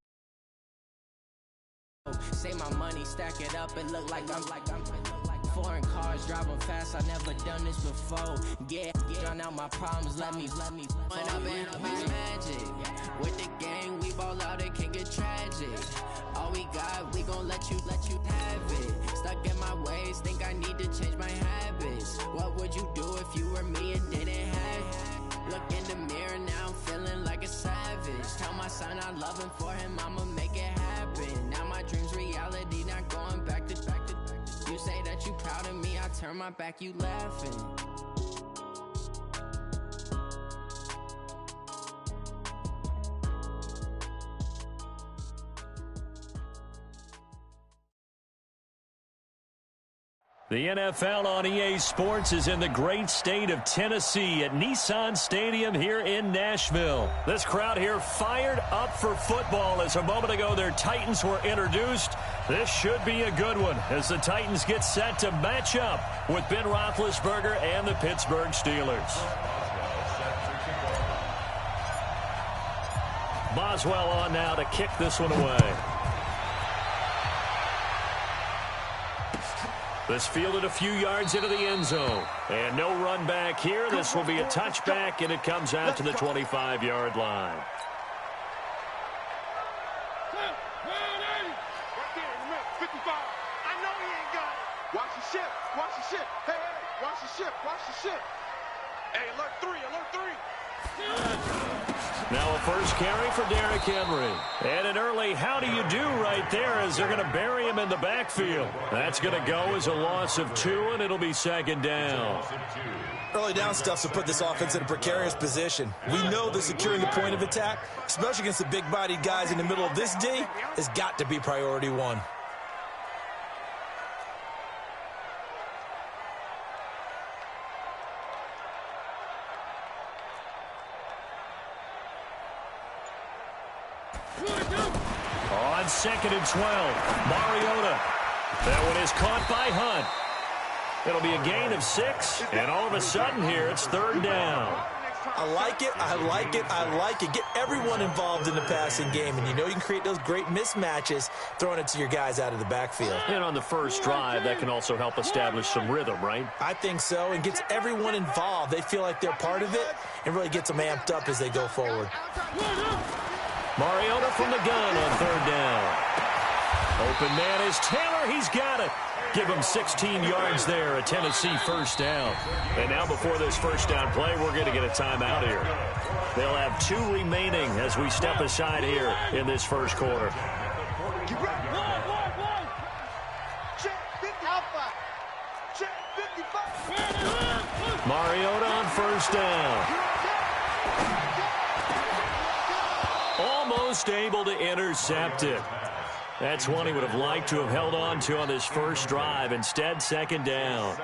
Say my money, stack it up, it look like I'm foreign cars, driving fast, I never done this before. Yeah, drown out my problems, let me When I've been magic, with the gang, we ball out, it can get tragic. All we got, we gon' let you have it. Stuck in my ways, think I need to change my habits. What would you do if you were me and didn't have it? Look in the mirror, now I'm feeling like a savage. Tell my son I love him, for him I'ma make it happen. Now my dream's reality, not going back to. You say that you proud of me, I turn my back, you laughing. The NFL on EA Sports is in the great state of Tennessee at Nissan Stadium here in Nashville. This crowd here fired up for football as a moment ago their Titans were introduced. This should be a good one as the Titans get set to match up with Ben Roethlisberger and the Pittsburgh Steelers. Boswell on now to kick this one away. This fielded a few yards into the end zone. And no run back here. This will be a touchback, and it comes out to the 25-yard line. Right there in the middle, 55. I know he ain't got it. Watch the ship. Watch the ship. Hey, watch the ship. Watch the ship. Hey, alert 3. Alert 3. Now a first carry for Derrick Henry. And an early how do you do right there as they're going to bury him in the backfield. That's going to go as a loss of 2, and it'll be second down. Early down stuff to put this offense in a precarious position. We know that securing the point of attack, especially against the big-bodied guys in the middle of this D, has got to be priority 1. On 2nd and 12, Mariota. That one is caught by Hunt. It'll be a gain of 6, and all of a sudden here it's 3rd down. I like it, I like it, I like it. Get everyone involved in the passing game, and you know you can create those great mismatches throwing it to your guys out of the backfield. And on the first drive, that can also help establish some rhythm, right? I think so, and gets everyone involved. They feel like they're part of it, and really gets them amped up as they go forward. Mariota from the gun on 3rd down. Open man is Taylor. He's got it. Give him 16 yards there, a Tennessee first down. And now before this first down play, we're going to get a timeout here. They'll have 2 remaining as we step aside here in this first quarter. Mariota on first down. Almost able to intercept it. That's one he would have liked to have held on to on this first drive. Instead, second down.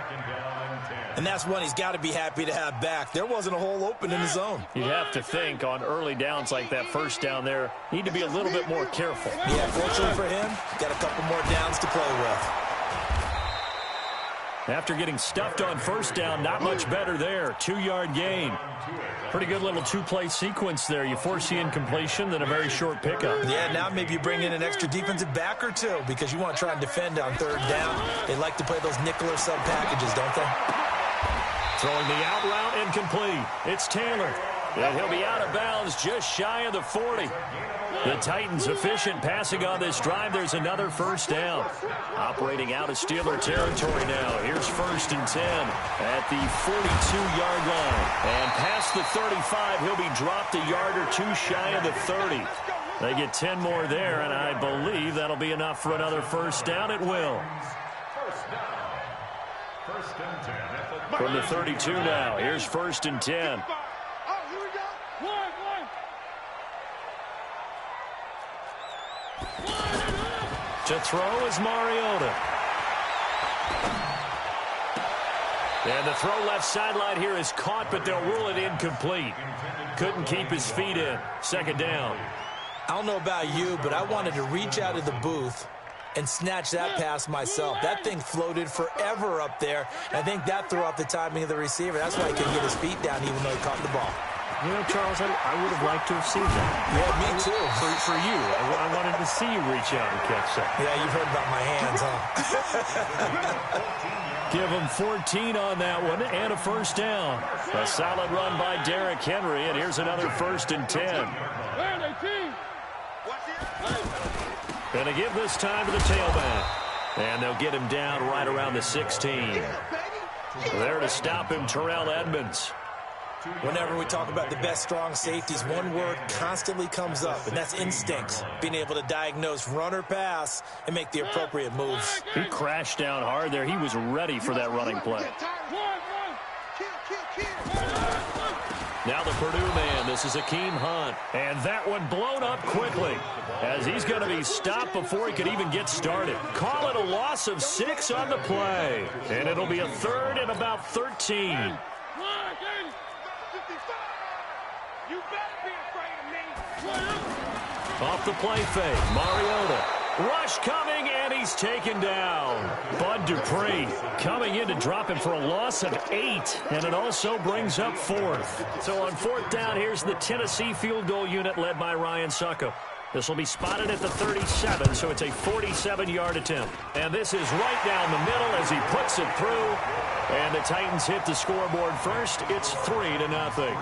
And that's one he's got to be happy to have back. There wasn't a hole open in the zone. You'd have to think on early downs like that first down there, need to be a little bit more careful. Yeah, fortunately for him, got a couple more downs to play with. After getting stuffed on first down, not much better there. 2-yard gain. Pretty good little 2-play sequence there. You force the incompletion, then a very short pickup. Yeah, now maybe you bring in an extra defensive back or 2 because you want to try and defend on 3rd down. They like to play those nickel or sub packages, don't they? Throwing the out route incomplete. It's Taylor. And he'll be out of bounds just shy of the 40. The Titans efficient passing on this drive. There's another first down. Operating out of Steeler territory now. Here's 1st and 10 at the 42-yard line. And past the 35, he'll be dropped a yard or 2 shy of the 30. They get 10 more there, and I believe that'll be enough for another first down. It will. First and 10. From the 32 now, here's 1st and 10. To throw is Mariota. And the throw left sideline here is caught, but they'll rule it incomplete. Couldn't keep his feet in. Second down. I don't know about you, but I wanted to reach out of the booth and snatch that pass myself. That thing floated forever up there. I think that threw off the timing of the receiver. That's why he couldn't get his feet down even though he caught the ball. You know, Charles, I would have liked to have seen that. Yeah, me too. For you. I wanted to see you reach out and catch that. Yeah, you've heard about my hands, huh? Give him 14 on that one and a first down. A solid run by Derrick Henry, and here's another 1st and 10. Going to give this time to the tailback. And they'll get him down right around the 16. There to stop him, Terrell Edmonds. Whenever we talk about the best strong safeties, one word constantly comes up, and that's instincts. Being able to diagnose run or pass and make the appropriate moves. He crashed down hard there. He was ready for that running play. Now the Purdue man, this is Akeem Hunt. And that one blown up quickly as he's going to be stopped before he could even get started. Call it a loss of 6 on the play. And it'll be a 3rd and about 13. You better be afraid of me. Off the play fake, Mariota. Rush coming, and he's taken down. Bud Dupree coming in to drop him for a loss of 8, and it also brings up 4th. So on 4th down, here's the Tennessee field goal unit led by Ryan Succo. This will be spotted at the 37, so it's a 47-yard attempt. And this is right down the middle as he puts it through. And the Titans hit the scoreboard first. It's 3-0.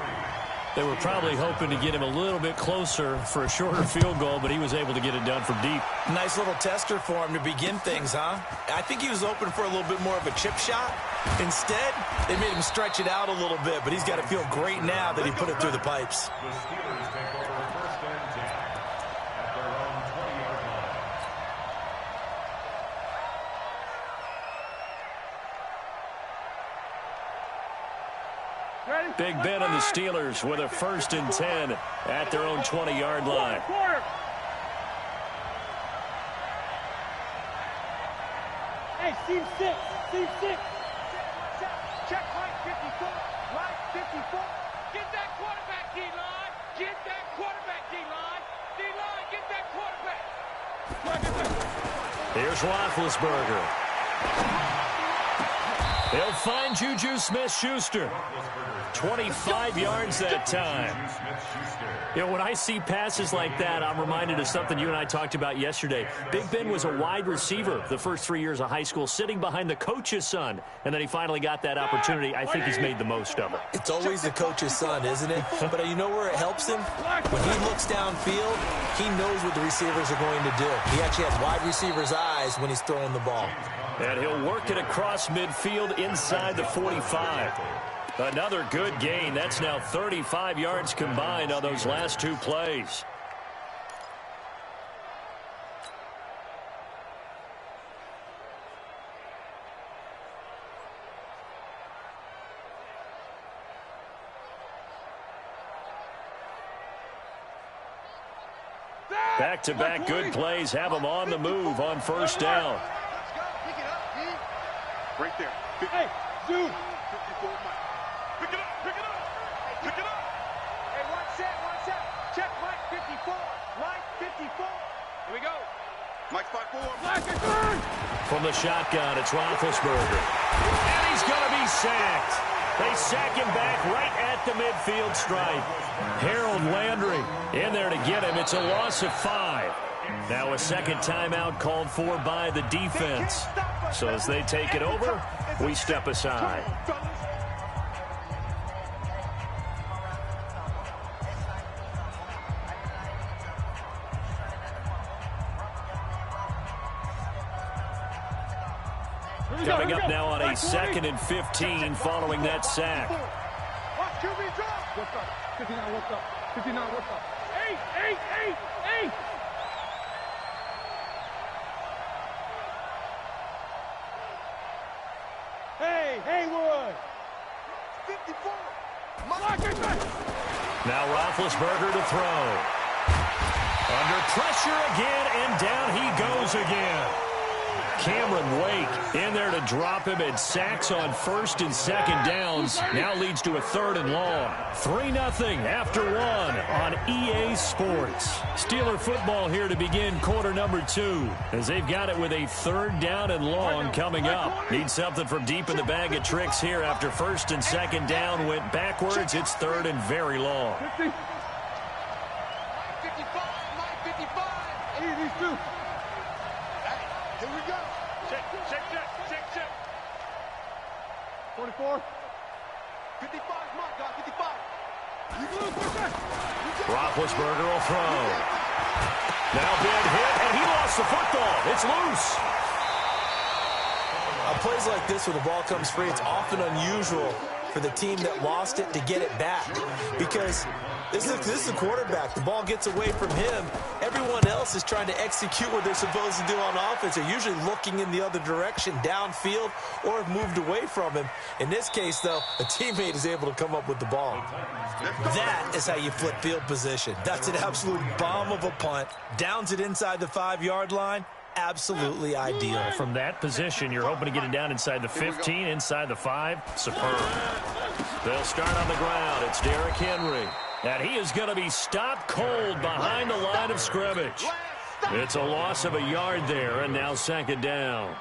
They were probably hoping to get him a little bit closer for a shorter field goal, but he was able to get it done from deep. Nice little tester for him to begin things, huh? I think he was open for a little bit more of a chip shot. Instead, they made him stretch it out a little bit, but he's got to feel great now that he put it through the pipes. The Steelers take over 1st and 10 at their own 20-yard line. Big Ben and the Steelers with a 1st and 10 at their own 20-yard line. Hey, seam 6. Check line 54. Line 54. Get that quarterback, D-line. Get that quarterback, D-line. D-line, get that quarterback. Here's Roethlisberger. He'll find Juju Smith-Schuster. 25 yards that time. You know, when I see passes like that, I'm reminded of something you and I talked about yesterday. Big Ben was a wide receiver the first 3 years of high school, sitting behind the coach's son. And then he finally got that opportunity. I think he's made the most of it. It's always the coach's son, isn't it? But you know where it helps him? When he looks downfield, he knows what the receivers are going to do. He actually has wide receivers' eyes when he's throwing the ball. And he'll work it across midfield inside the 45. Another good gain. That's now 35 yards combined on those last 2 plays. Back-to-back good plays have them on the move on 1st down. Right there. Hey, dude. 54, Mike. Pick it up. Hey, one set. Check Mike 54. Line 54. Here we go. Mike 5-4. From the shotgun, it's Roethlisberger. And he's going to be sacked. They sack him back right at the midfield stripe. Harold Landry in there to get him. It's a loss of 5. Now a second timeout called for by the defense. So as they take it over, we step aside. Coming up now on a 2nd and 15 following that sack. Watch QB drop. What's up? 59, what's up? 59, what's up? 8. Hey, Haywood. 54. Now Roethlisberger to throw. Under pressure again, and down he goes again. Cameron Wake in there to drop him, and sacks on first and second downs. Now leads to a 3rd and long. 3-0 after 1 on EA Sports. Steeler football here to begin quarter number 2, as they've got it with a 3rd down and long coming up. Need something from deep in the bag of tricks here after first and second down went backwards. It's 3rd and very long. 55, 82. Here we go. Check. 44. 55, Mike, God, 55. Roethlisberger will throw. Now big hit, and he lost the football. It's loose. On plays like this where the ball comes free, it's often unusual for the team that lost it to get it back, because this is the quarterback. The ball gets away from him. Everyone else is trying to execute what they're supposed to do on offense. They're usually looking in the other direction, downfield, or have moved away from him. In this case, though, a teammate is able to come up with the ball. That is how you flip field position. That's an absolute bomb of a punt. Downs it inside the 5-yard line. Absolutely ideal. From that position, you're hoping to get it down inside the 15, inside the 5. Superb. They'll start on the ground. It's Derrick Henry. And he is going to be stopped cold behind the line of scrimmage. It's a loss of a yard there, and now 2nd down.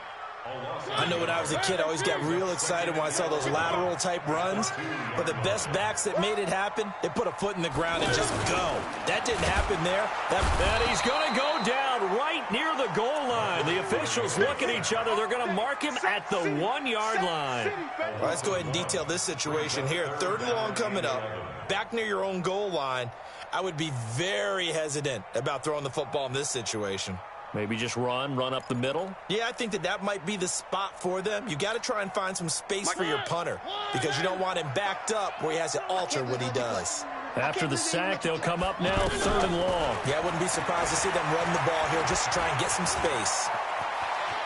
I know when I was a kid, I always got real excited when I saw those lateral-type runs. But the best backs that made it happen, they put a foot in the ground and just go. That didn't happen there. And he's going to go down right near the goal line. The officials look at each other. They're going to mark him at the 1-yard line. Well, let's go ahead and detail this situation here. 3rd and long coming up, back near your own goal line. I would be very hesitant about throwing the football in this situation. Maybe just run up the middle? Yeah, I think that might be the spot for them. You got to try and find some space for your punter, because you don't want him backed up where he has to alter what he does. After the sack, they'll come up now 3rd and long. Yeah, I wouldn't be surprised to see them run the ball here just to try and get some space.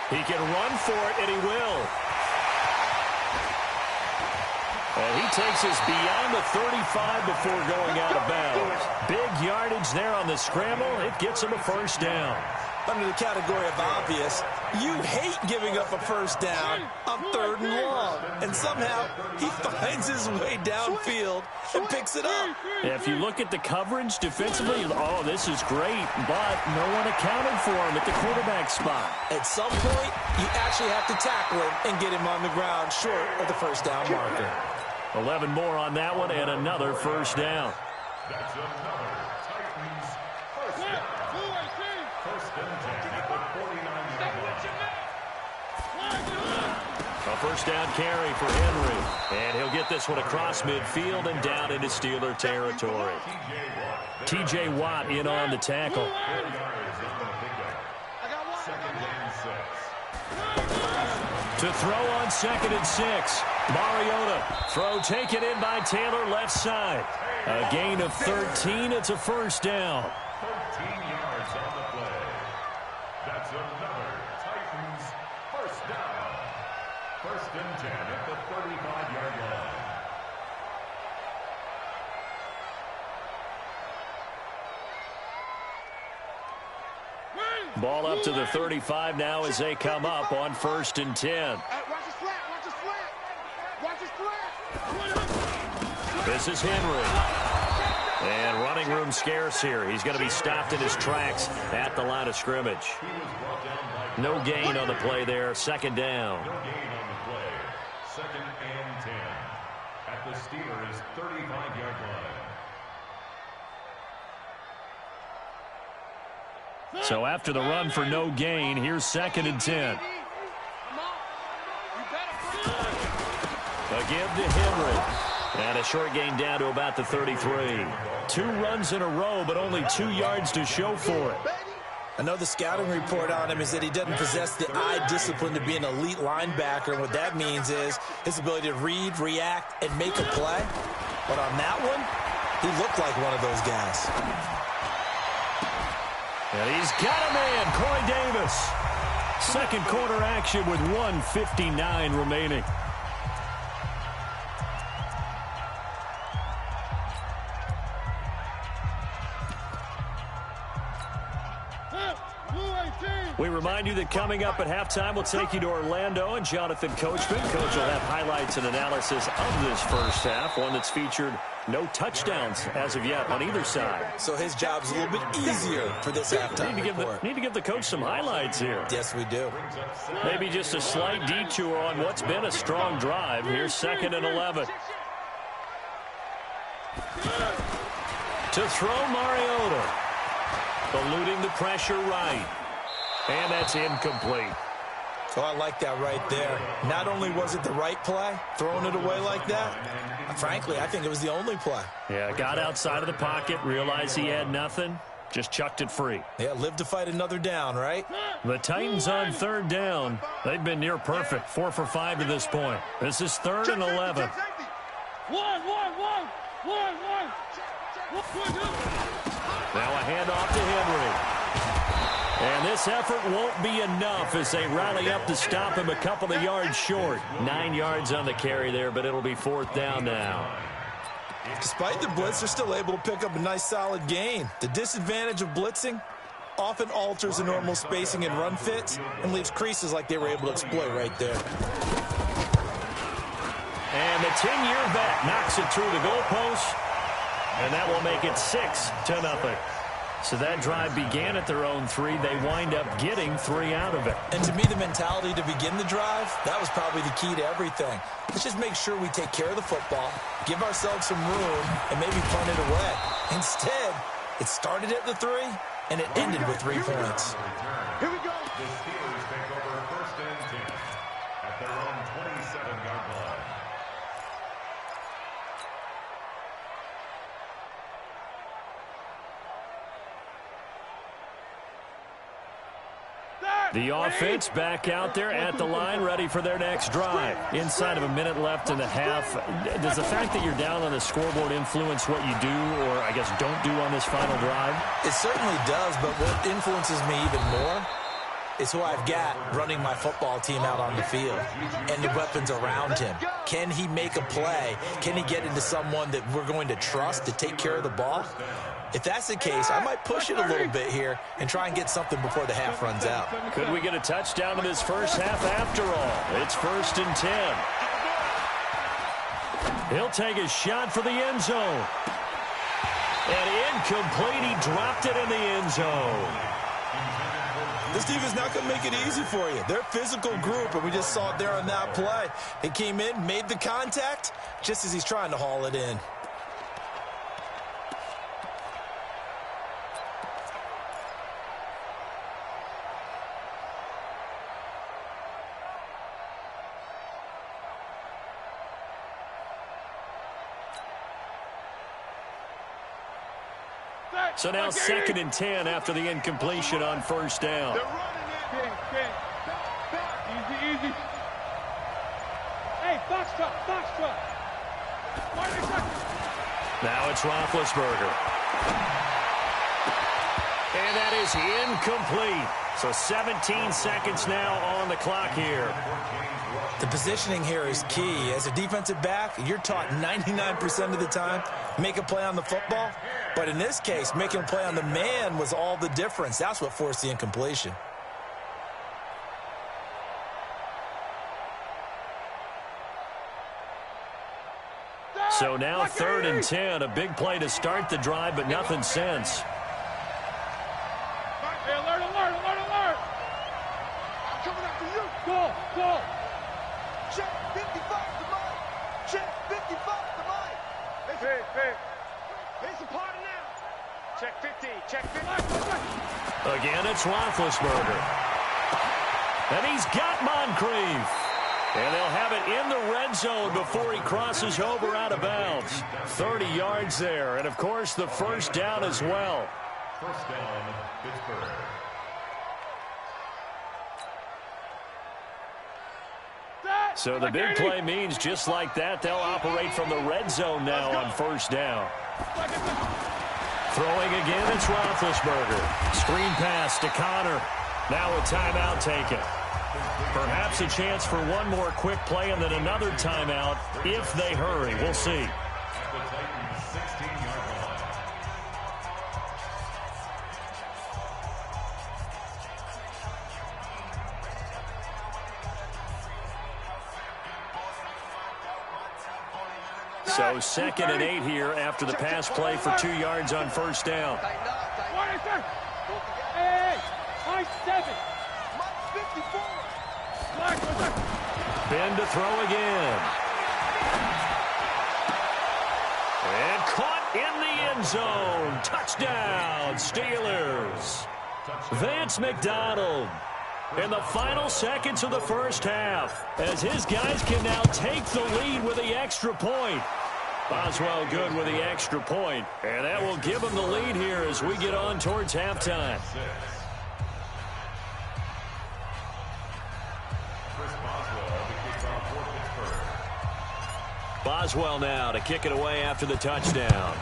He can run for it, and he will. And he takes us beyond the 35 before going out of bounds. Big yardage there on the scramble. It gets him a 1st down. Under the category of obvious, you hate giving up a 1st down on 3rd and long. And somehow, he finds his way downfield and picks it up. If you look at the coverage defensively, oh, this is great, but no one accounted for him at the quarterback spot. At some point, you actually have to tackle him and get him on the ground short of the 1st down marker. 11 more on that one, and another 1st down. That's another Titans 1st down. 1st and 10 at the 49-yard line. A 1st down carry for Henry. And he'll get this one across midfield and down into Steeler territory. T.J. Watt in on the tackle. 2nd and 6. To throw on 2nd and 6. Mariota. Throw taken in by Taylor, left side. A gain of 13. It's a 1st down. 13 yards on the play. That's another Titans 1st down. 1st and 10 at the 35-yard line. Ball up to the 35 now as they come up on 1st and 10. This is Henry. And running room scarce here. He's going to be stopped in his tracks at the line of scrimmage. No gain on the play there. 2nd down. No gain on the play. 2nd and 10 at the Steelers' 35-yard line. So after the run for no gain, here's 2nd and 10. A give to Henry. And a short gain down to about the 33. 2 runs in a row, but only 2 yards to show for it. I know the scouting report on him is that he doesn't possess the eye discipline to be an elite linebacker. And what that means is his ability to read, react, and make a play. But on that one, he looked like one of those guys. And he's got a man, Corey Davis. 2nd quarter action with 1:59 remaining. We remind you that coming up at halftime, we'll take you to Orlando and Jonathan Coachman. Coach will have highlights and analysis of this first half, one that's featured no touchdowns as of yet on either side. So his job's a little bit easier for this halftime report. Need to give the coach some highlights here. Yes, we do. Maybe just a slight detour on what's been a strong drive. Here's 2nd and 11. To throw Mariota. Eluding the pressure right. And that's incomplete. So I like that right there. Not only was it the right play, throwing it away like that, frankly, I think it was the only play. Yeah, got outside of the pocket, realized he had nothing, just chucked it free. Yeah, live to fight another down, right? The Titans on 3rd down. They've been near perfect, 4 for 5 to this point. This is 3rd and 11. Now a handoff to Henry. And this effort won't be enough as they rally up to stop him a couple of yards short. 9 yards on the carry there, but it'll be 4th down now. Despite the blitz, they're still able to pick up a nice solid gain. The disadvantage of blitzing often alters the normal spacing and run fits and leaves creases like they were able to exploit right there. And the 10-year vet knocks it through the goalpost, and that will make it 6-0. So that drive began at their own 3. They wind up getting 3 out of it. And to me, the mentality to begin the drive, that was probably the key to everything. Let's just make sure we take care of the football, give ourselves some room, and maybe punt it away. Instead, it started at the 3, and it ended with 3 points. Here we go. The Steelers take over 1st and 10 at their own 27-yard line. The offense back out there at the line, ready for their next drive. Inside of a minute left in the half, does the fact that you're down on the scoreboard influence what you do or, I guess, don't do on this final drive? It certainly does, but what influences me even more is who I've got running my football team out on the field and the weapons around him. Can he make a play? Can he get into someone that we're going to trust to take care of the ball? If that's the case, I might push it a little bit here and try and get something before the half runs out. Could we get a touchdown in this first half after all? It's 1st and 10. He'll take a shot for the end zone. And incomplete. He dropped it in the end zone. This team is not going to make it easy for you. They're a physical group, and we just saw it there on that play. He came in, made the contact, just as he's trying to haul it in. So now 2nd and 10 after the incompletion on 1st down. They're running it. Easy. Hey, box truck. Now it's Roethlisberger. And that is incomplete. So 17 seconds now on the clock here. The positioning here is key. As a defensive back, you're taught 99% of the time, make a play on the football. But in this case, making a play on the man was all the difference. That's what forced the incompletion. So now 3rd and 10, a big play to start the drive, but nothing since. Hey, alert. I'm coming after you. Go. Check 55 to Mike. Check 55 to Mike. Hey. There's a party now. Check 50. Again, it's Roethlisberger. And he's got Moncrief. And they'll have it in the red zone before he crosses over out of bounds. 30 yards there. And, of course, the 1st down as well. 1st down, Pittsburgh. So the big play means just like that, they'll operate from the red zone now on 1st down. Throwing again, it's Roethlisberger. Screen pass to Connor. Now a timeout taken. Perhaps a chance for one more quick play and then another timeout if they hurry. We'll see. So 2nd and 8 here after the pass play for 2 yards on first down. Ben to throw again. And caught in the end zone. Touchdown, Steelers. Vance McDonald in the final seconds of the first half, as his guys can now take the lead with the extra point. Boswell good with the extra point, and that will give him the lead here as we get on towards halftime. Boswell now to kick it away after the touchdown.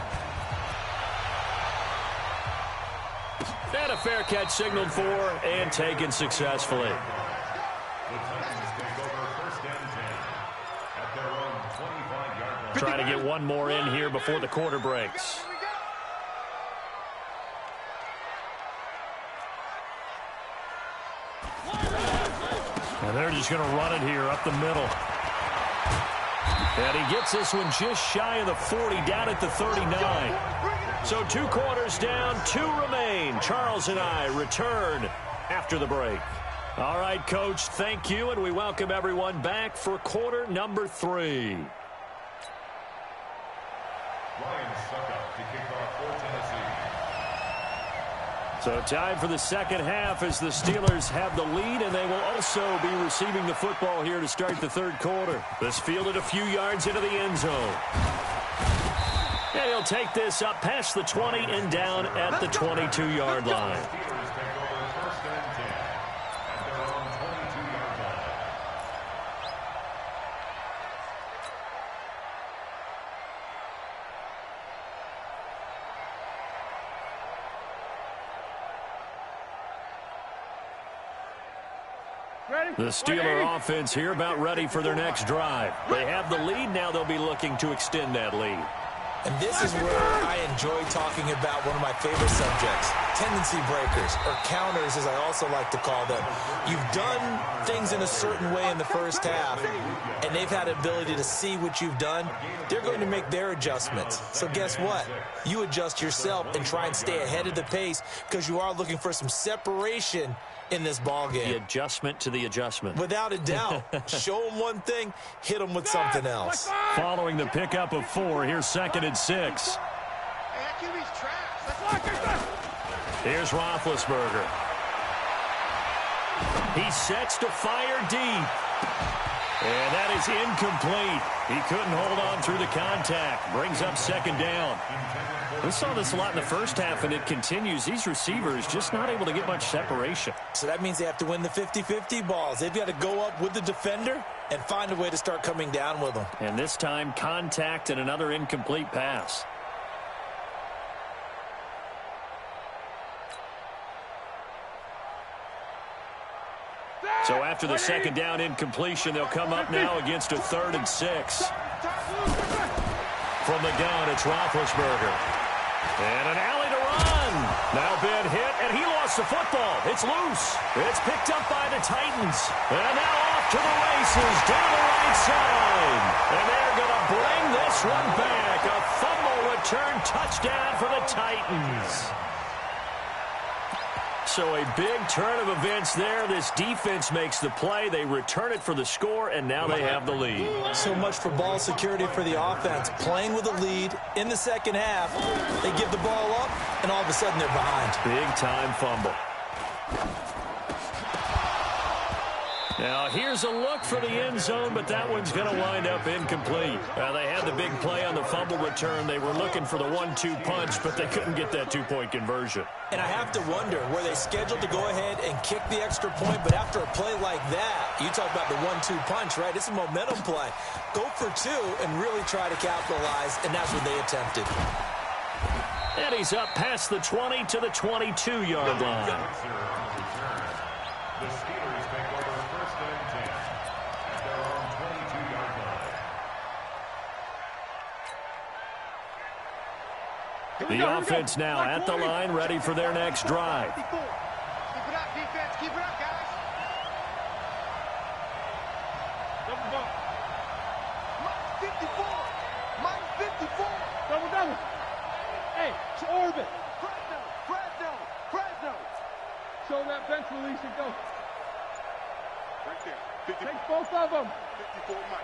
And a fair catch signaled for and taken successfully. Trying to get one more in here before the quarter breaks. And they're just going to run it here up the middle. And he gets this one just shy of the 40, down at the 39. So 2 quarters down, 2 remain. Charles and I return after the break. All right, Coach, thank you, and we welcome everyone back for quarter number 3. Ryan Suckup to kick off for Tennessee. So time for the second half as the Steelers have the lead, and they will also be receiving the football here to start the third quarter. This fielded a few yards into the end zone. And he'll take this up past the 20 and down at the 22-yard line. Steelers take over first and 10 at their own 22-yard line. The Steeler offense here about ready for their next drive. They have the lead. Now they'll be looking to extend that lead. And this is where I enjoy talking about one of my favorite subjects, tendency breakers, or counters as I also like to call them. You've done things in a certain way in the first half, and they've had the ability to see what you've done. They're going to make their adjustments. So guess what? You adjust yourself and try and stay ahead of the pace because you are looking for some separation in this ball game. The adjustment to the adjustment. Without a doubt. Show them one thing, hit them with something else. Following the pickup of 4, here's 2nd and 6. Here's Roethlisberger. He sets to fire deep. And that is incomplete. He couldn't hold on through the contact. Brings up 2nd down. We saw this a lot in the first half, and it continues. These receivers just not able to get much separation. So that means they have to win the 50-50 balls. They've got to go up with the defender and find a way to start coming down with them. And this time, contact and another incomplete pass. So after the 2nd down incompletion, they'll come up now against a 3rd and 6. From the gun, it's Roethlisberger. And an alley to run. Now Ben hit, and he lost the football. It's loose. It's picked up by the Titans. And now off to the races down the right side. And they're going to bring this one back. A fumble return touchdown for the Titans. So a big turn of events there. This defense makes the play. They return it for the score, and now they have the lead. So much for ball security for the offense. Playing with a lead in the second half. They give the ball up, and all of a sudden they're behind. Big-time fumble. Now, here's a look for the end zone, but that one's going to wind up incomplete. They had the big play on the fumble return. They were looking for the 1-2 punch, but they couldn't get that 2-point conversion. And I have to wonder, were they scheduled to go ahead and kick the extra point, but after a play like that, you talk about the 1-2 punch, right? It's a momentum play. Go for 2 and really try to capitalize, and that's what they attempted. And he's up past the 20 to the 22-yard line. The Steelers take over first and 10 at their own 22-yard line. The offense now at the line, ready for their next drive. Keep it up, defense. Keep it up, guys. Double bump. 54. Bench release and go. Right there. 50. Take both of them. 54 Mike.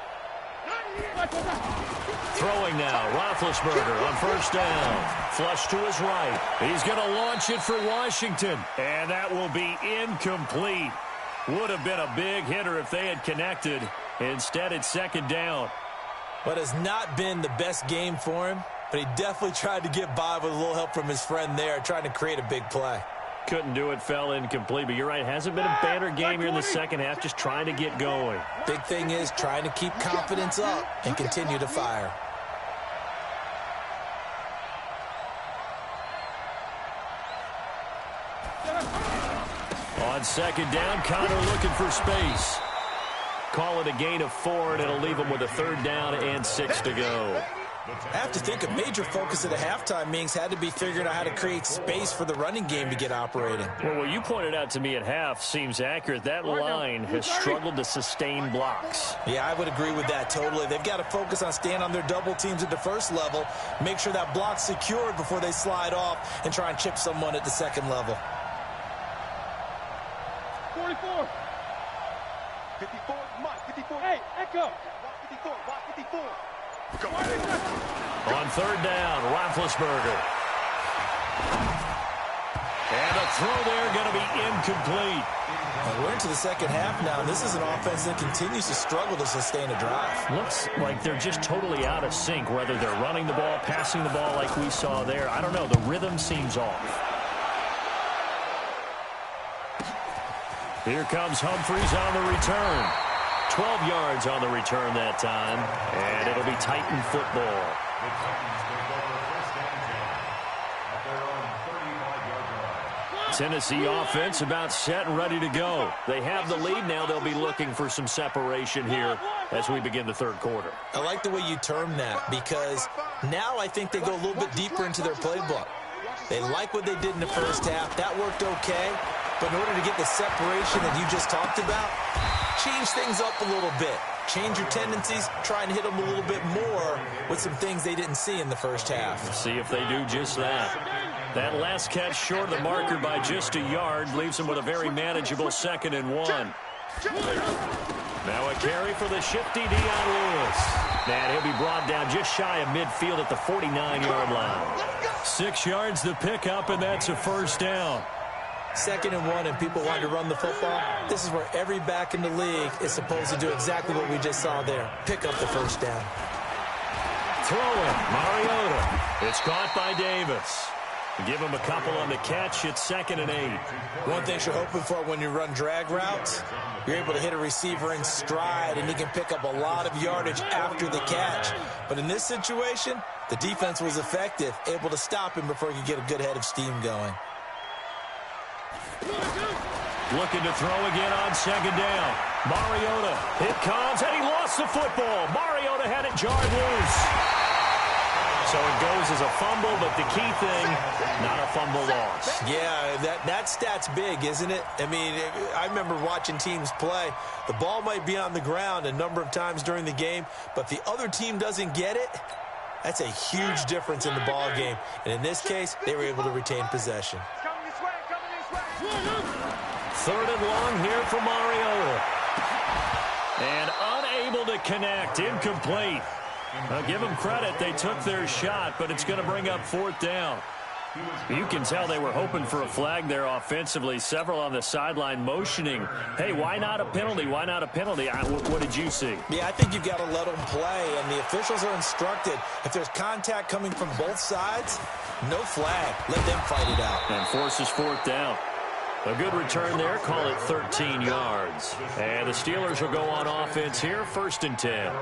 Throwing now, Roethlisberger on first down. Flush to his right. He's going to launch it for Washington. And that will be incomplete. Would have been a big hitter if they had connected. Instead, it's second down. But it's not been the best game for him. But he definitely tried to get by with a little help from his friend there, trying to create a big play. Couldn't do it, fell incomplete. But you're right, hasn't been a banner game here in the second half, just trying to get going. Big thing is trying to keep confidence up and continue to fire. On second down, Connor looking for space. Call it a gain of 4, and it'll leave him with a third down and 6 to go. I have to think a major focus of the halftime meetings had to be figuring out how to create space for the running game to get operating. Well, what you pointed out to me at half seems accurate. That line has struggled to sustain blocks. Yeah, I would agree with that totally. They've got to focus on staying on their double teams at the first level, make sure that block's secured before they slide off and try and chip someone at the second level. 44. 54, Mike, 54. Hey, Echo. 54, 54. Go. On third down, Roethlisberger. And a throw there going to be incomplete. Well, we're into the second half now. This is an offense that continues to struggle to sustain a drive. Looks like they're just totally out of sync, whether they're running the ball, passing the ball like we saw there. I don't know. The rhythm seems off. Here comes Humphries on the return. 12 yards on the return that time, and it'll be Titan football. Tennessee offense about set and ready to go. They have the lead now. They'll be looking for some separation here as we begin the third quarter. I like the way you term that, because now I think they go a little bit deeper into their playbook. They like what they did in the first half. That worked okay. But in order to get the separation that you just talked about, change things up a little bit. Change your tendencies, try and hit them a little bit more with some things they didn't see in the first half. See if they do just that. That last catch short of the marker by just a yard leaves them with a very manageable 2nd and 1. Now a carry for the shifty Dion Lewis. And he'll be brought down just shy of midfield at the 49-yard line. 6 yards the pickup, and that's a first down. 2nd and 1 and people want to run the football. This is where every back in the league is supposed to do exactly what we just saw there. Pick up the first down. Throwing, Mariota. It's caught by Davis. Give him a couple on the catch. It's 2nd and 8. One thing you're hoping for when you run drag routes, you're able to hit a receiver in stride, and he can pick up a lot of yardage after the catch. But in this situation, the defense was effective, able to stop him before he could get a good head of steam going. Looking to throw again on 2nd down. Mariota, it comes, and he lost the football. Mariota had it jarred loose. So it goes as a fumble, but the key thing, not a fumble loss. Yeah, that stat's big, isn't it? I mean, I remember watching teams play. The ball might be on the ground a number of times during the game, but the other team doesn't get it. That's a huge difference in the ball game. And in this case, they were able to retain possession. 3rd and long here for Mariota. And unable to connect, incomplete. Now, give them credit. They took their shot, but it's going to bring up 4th down. You can tell they were hoping for a flag there offensively. Several on the sideline motioning, hey, why not a penalty? Why not a penalty? What did you see? Yeah, I think you've got to let them play, and the officials are instructed. If there's contact coming from both sides, no flag. Let them fight it out. And forces 4th down. A good return there. Call it 13 yards. And the Steelers will go on offense here. 1st and 10.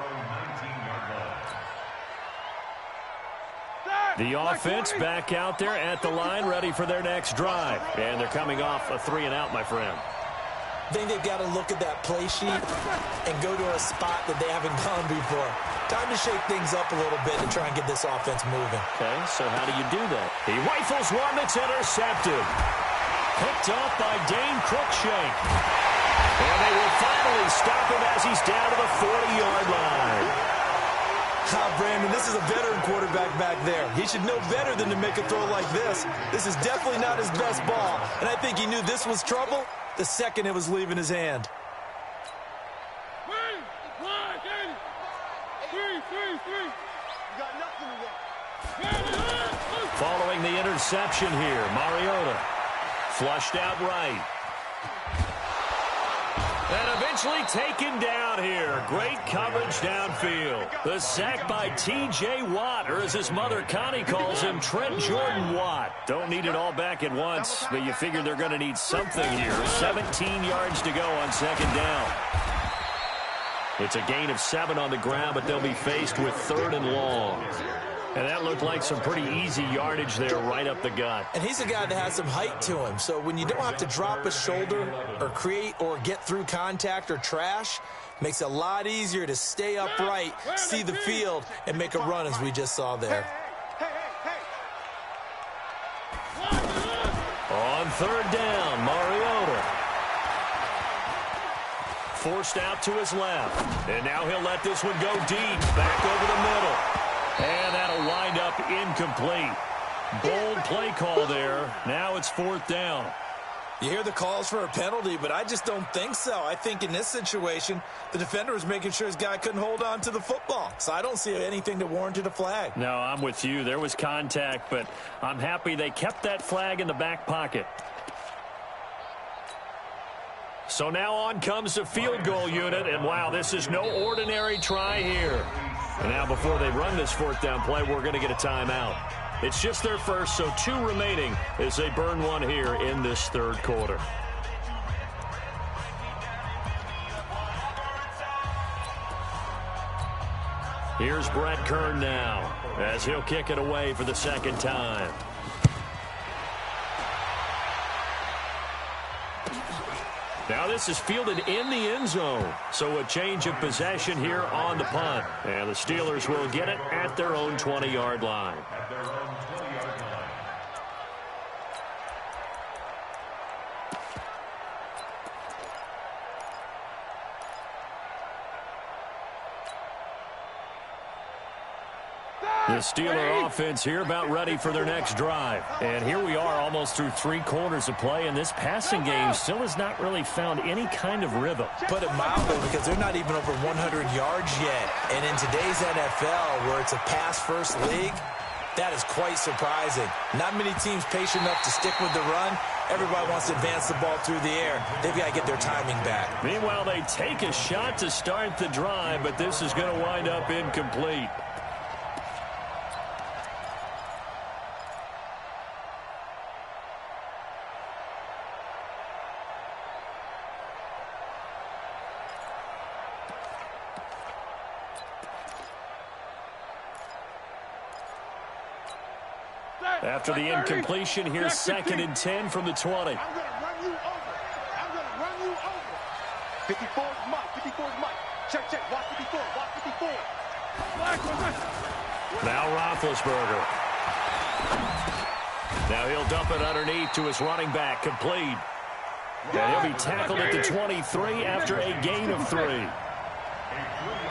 The offense back out there at the line, ready for their next drive. And they're coming off a 3-and-out, my friend. I think they've got to look at that play sheet and go to a spot that they haven't gone before. Time to shake things up a little bit and try and get this offense moving. Okay, so how do you do that? He rifles one that's intercepted. Picked off by Dane Cruikshank. And they will finally stop him as he's down to the 40-yard line. Brandon, this is a veteran quarterback quarterback back there. He should know better than to make a throw like this. This is definitely not his best ball, and I think he knew this was trouble the second it was leaving his hand. Following the interception here, Mariota flushed out right. And eventually taken down here. Great coverage downfield. The sack by T.J. Watt, or as his mother Connie calls him, Trent Jordan Watt. Don't need it all back at once, but you figure they're going to need something here. 17 yards to go on second down. It's a gain of 7 on the ground, but they'll be faced with 3rd and long. And that looked like some pretty easy yardage there right up the gut. And he's a guy that has some height to him. So when you don't have to drop a shoulder or create or get through contact or trash, makes it a lot easier to stay upright, see the field, and make a run as we just saw there. On 3rd down, Mariota. Forced out to his left. And now he'll let this one go deep, back over the middle. And that'll wind up incomplete. Bold play call there. Now it's 4th down. You hear the calls for a penalty, but I just don't think so. I think in this situation, the defender was making sure his guy couldn't hold on to the football. So I don't see anything that warranted a flag. No, I'm with you. There was contact, but I'm happy they kept that flag in the back pocket. So now on comes the field goal unit, and wow, this is no ordinary try here. And now before they run this 4th down play, we're going to get a timeout. It's just their first, so 2 remaining as they burn one here in this 3rd quarter. Here's Brett Kern now as he'll kick it away for the 2nd time. Now this is fielded in the end zone, so a change of possession here on the punt. And the Steelers will get it at their own 20-yard line. The Steeler offense here about ready for their next drive. And here we are almost through 3 quarters of play, and this passing game still has not really found any kind of rhythm. Put it mildly, because they're not even over 100 yards yet. And in today's NFL, where it's a pass-first league, that is quite surprising. Not many teams patient enough to stick with the run. Everybody wants to advance the ball through the air. They've got to get their timing back. Meanwhile, they take a shot to start the drive, but this is going to wind up incomplete. After the incompletion, here's 2nd and 10 from the 20. I'm going to run you over. I'm going to run you over. 54 is Mike. 54 is Mike. Check, check. Watch 54. Watch 54. Now Roethlisberger. Now he'll dump it underneath to his running back. Complete. And he'll be tackled at the 23 after a gain of 3.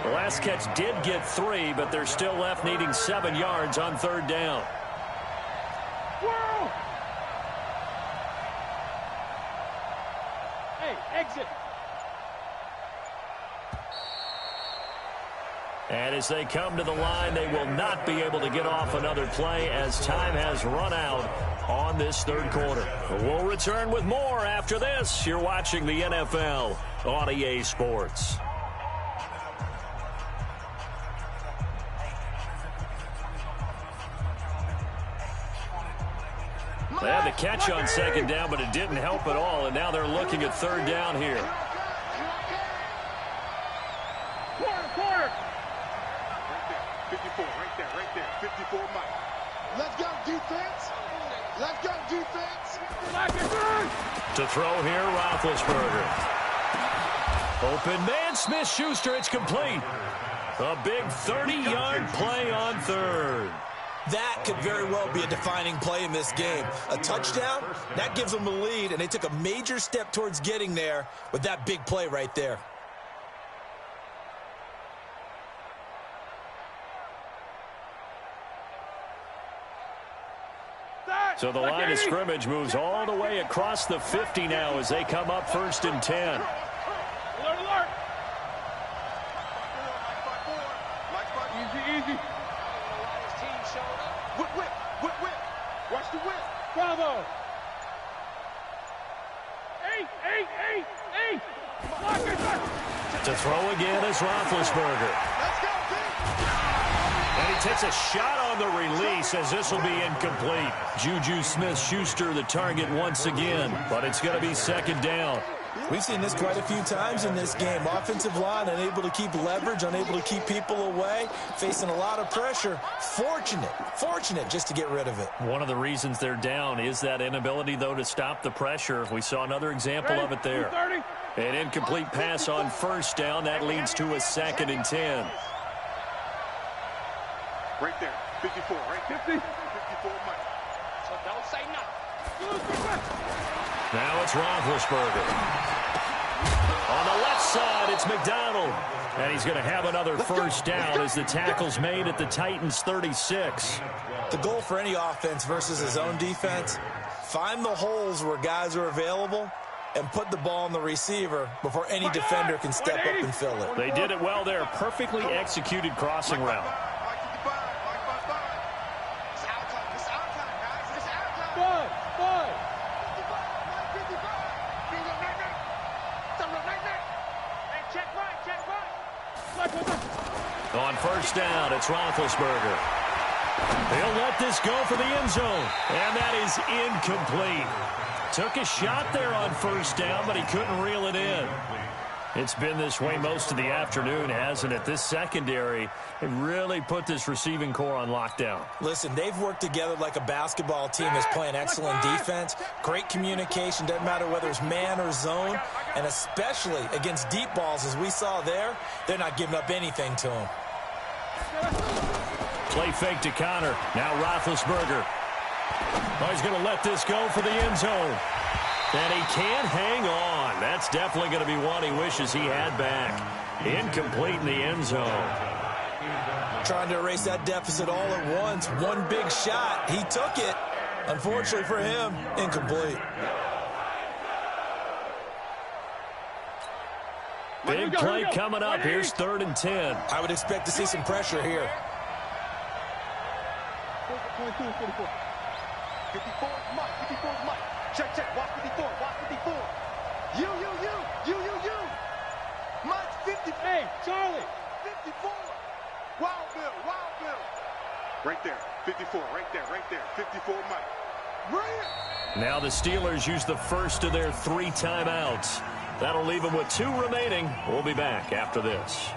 The last catch did get 3, but they're still left needing 7 yards on 3rd down. Whoa! Hey, exit. And as they come to the line, they will not be able to get off another play as time has run out on this 3rd quarter. We'll return with more after this. You're watching the NFL on EA Sports. They had the catch on 2nd down, but it didn't help at all, and now they're looking at 3rd down here. Quarter. Right there. 54, Mike. Let's go, defense. Let's go, defense. To throw here, Roethlisberger. Open man, Smith-Schuster, it's complete. A big 30-yard play on 3rd. That could very well be a defining play in this game. A touchdown, that gives them a lead, and they took a major step towards getting there with that big play right there. So the line of scrimmage moves all the way across the 50 now as they come up 1st and 10. Alert. Easy. Whip. Watch the whip. Bravo. Eight. To throw again is Roethlisberger. Let's go, And he takes a shot on the release as this will be incomplete. Juju Smith-Schuster the target once again, but it's going to be 2nd down. We've seen this quite a few times in this game. Offensive line unable to keep leverage, unable to keep people away, facing a lot of pressure. Fortunate just to get rid of it. One of the reasons they're down is that inability, though, to stop the pressure. We saw another example of it there. An incomplete pass on 1st down. That leads to a 2nd and 10. Right there. 54, right there. 54, Mike. So don't say nothing. Now it's Roethlisberger. On the left side, it's McDonald. And he's going to have another 1st down as the tackle's made at the Titans' 36. The goal for any offense versus his own defense, find the holes where guys are available and put the ball on the receiver before any defender can step up and fill it. They did it well there. Perfectly executed crossing route. On 1st down, it's Roethlisberger. He'll let this go for the end zone. And that is incomplete. Took a shot there on 1st down, but he couldn't reel it in. It's been this way most of the afternoon, hasn't it? This secondary, it really put this receiving core on lockdown. Listen, they've worked together like a basketball team that's playing excellent defense. Great communication, doesn't matter whether it's man or zone. And especially against deep balls, as we saw there, they're not giving up anything to them. Play fake to Connor. Now Roethlisberger. Oh, he's going to let this go for the end zone. And he can't hang on. That's definitely going to be one he wishes he had back. Incomplete in the end zone. Trying to erase that deficit all at once. One big shot. He took it. Unfortunately for him, incomplete. Big play coming up. Here's 3rd and 10. I would expect to see some pressure here. 54 is Mike. Check. Watch 54. You. Mike's 50. Hey, Charlie. 54. Wild Bill. Right there. 54. Right there. 54, Mike. Now the Steelers use the first of their 3 timeouts. That'll leave them with 2 remaining. We'll be back after this.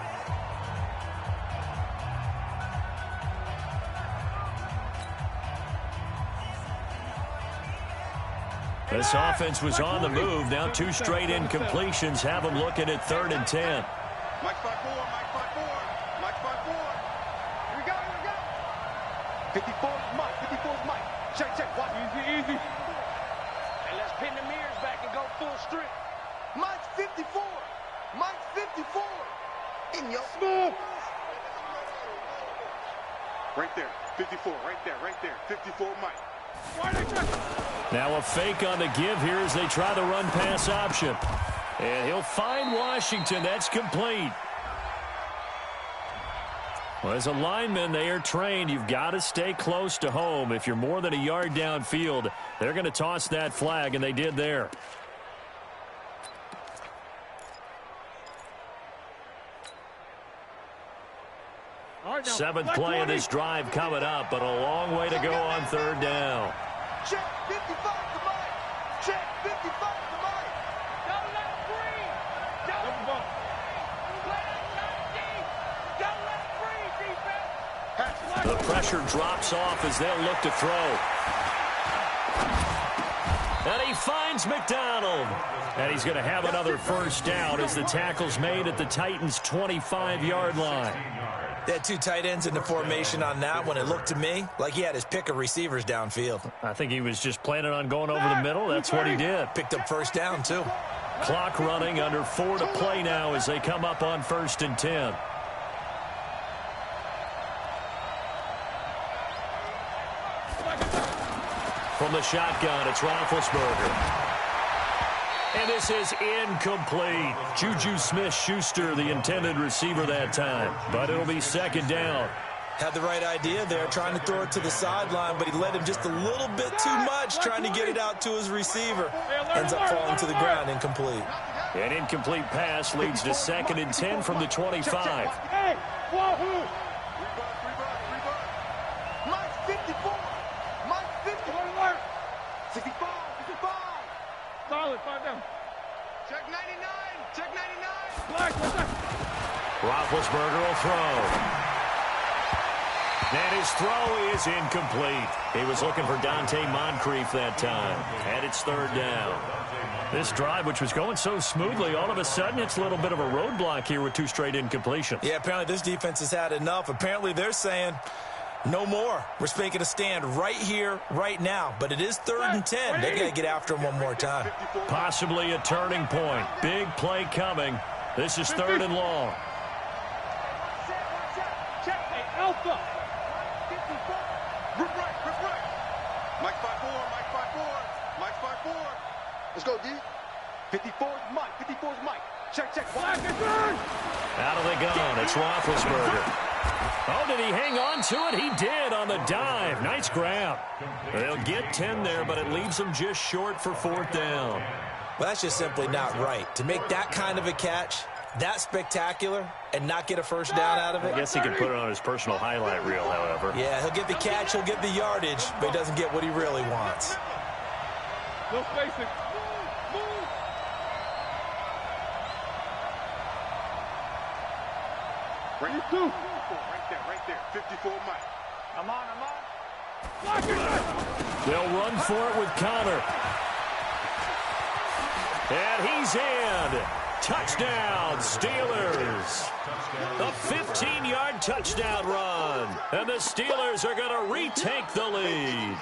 This offense was on the move. Now 2 straight incompletions have them looking at 3rd and 10. Mike 5-4. Here we go. 54 is Mike. Check. Watch. Easy. And let's pin the mirrors back and go full strip. Mike's 54. In your smooth. Right there. 54. Right there. 54, Mike. Now a fake on the give here as they try the run-pass option. And he'll find Washington. That's complete. Well, as a lineman, they are trained. You've got to stay close to home. If you're more than a yard downfield, they're going to toss that flag, and they did there. Right, 7th play of this drive coming up, but a long way to go on 3rd down. Check 55 to Mike. Check 55 to Mike. Don't let it breathe. Don't let it breathe, defense. The pressure drops off as they'll look to throw. And he finds McDonald. And he's going to have another 1st down as the tackle's made at the Titans' 25-yard line. They had 2 tight ends in the formation on that one. It looked to me like he had his pick of receivers downfield. I think he was just planning on going over the middle. That's what he did. Picked up 1st down, too. Clock running, under 4 to play now as they come up on 1st and 10. from the shotgun. It's Roethlisberger. And this is incomplete. Juju Smith-Schuster, the intended receiver that time. But it'll be second down. Had the right idea there, trying to throw it to the sideline, but he led him just a little bit too much, trying to get it out to his receiver. Ends up falling to the ground, incomplete. An incomplete pass leads to 2nd and 10 from the 25. Hey, wahoo! Mike 54. Mike 50. 65. 65. Solid. 5 down. Check 99. Check 99. Black. Roethlisberger will throw. And his throw is incomplete. He was looking for Dante Moncrief that time. And it's 3rd down. This drive, which was going so smoothly, all of a sudden it's a little bit of a roadblock here with 2 straight incompletions. Yeah, apparently this defense has had enough. Apparently they're saying no more. We're making a stand right here, right now. But it is 3rd and 10. They got to get after him one more time. Possibly a turning point. Big play coming. This is 3rd and long. Check. Hey, Alpha. Rip right. Mike 5-4. Mike 5-4. Let's go, D. 54's Mike. 54's Mike. Check. Out of the gun. It's Roethlisberger. Oh, did he hang on to it? He did on the dive. Nice grab. They'll get 10 there, but it leaves them just short for 4th down. Well, that's just simply not right. To make that kind of a catch, that spectacular, and not get a first down out of it. I guess he could put it on his personal highlight reel, however. Yeah, he'll get the catch, he'll get the yardage, but he doesn't get what he really wants. No spacing. Move. Right there. 54 Mike. I'm on. They'll run for it with Connor. And he's in. Touchdown, Steelers. A 15-yard touchdown run. And the Steelers are going to retake the lead.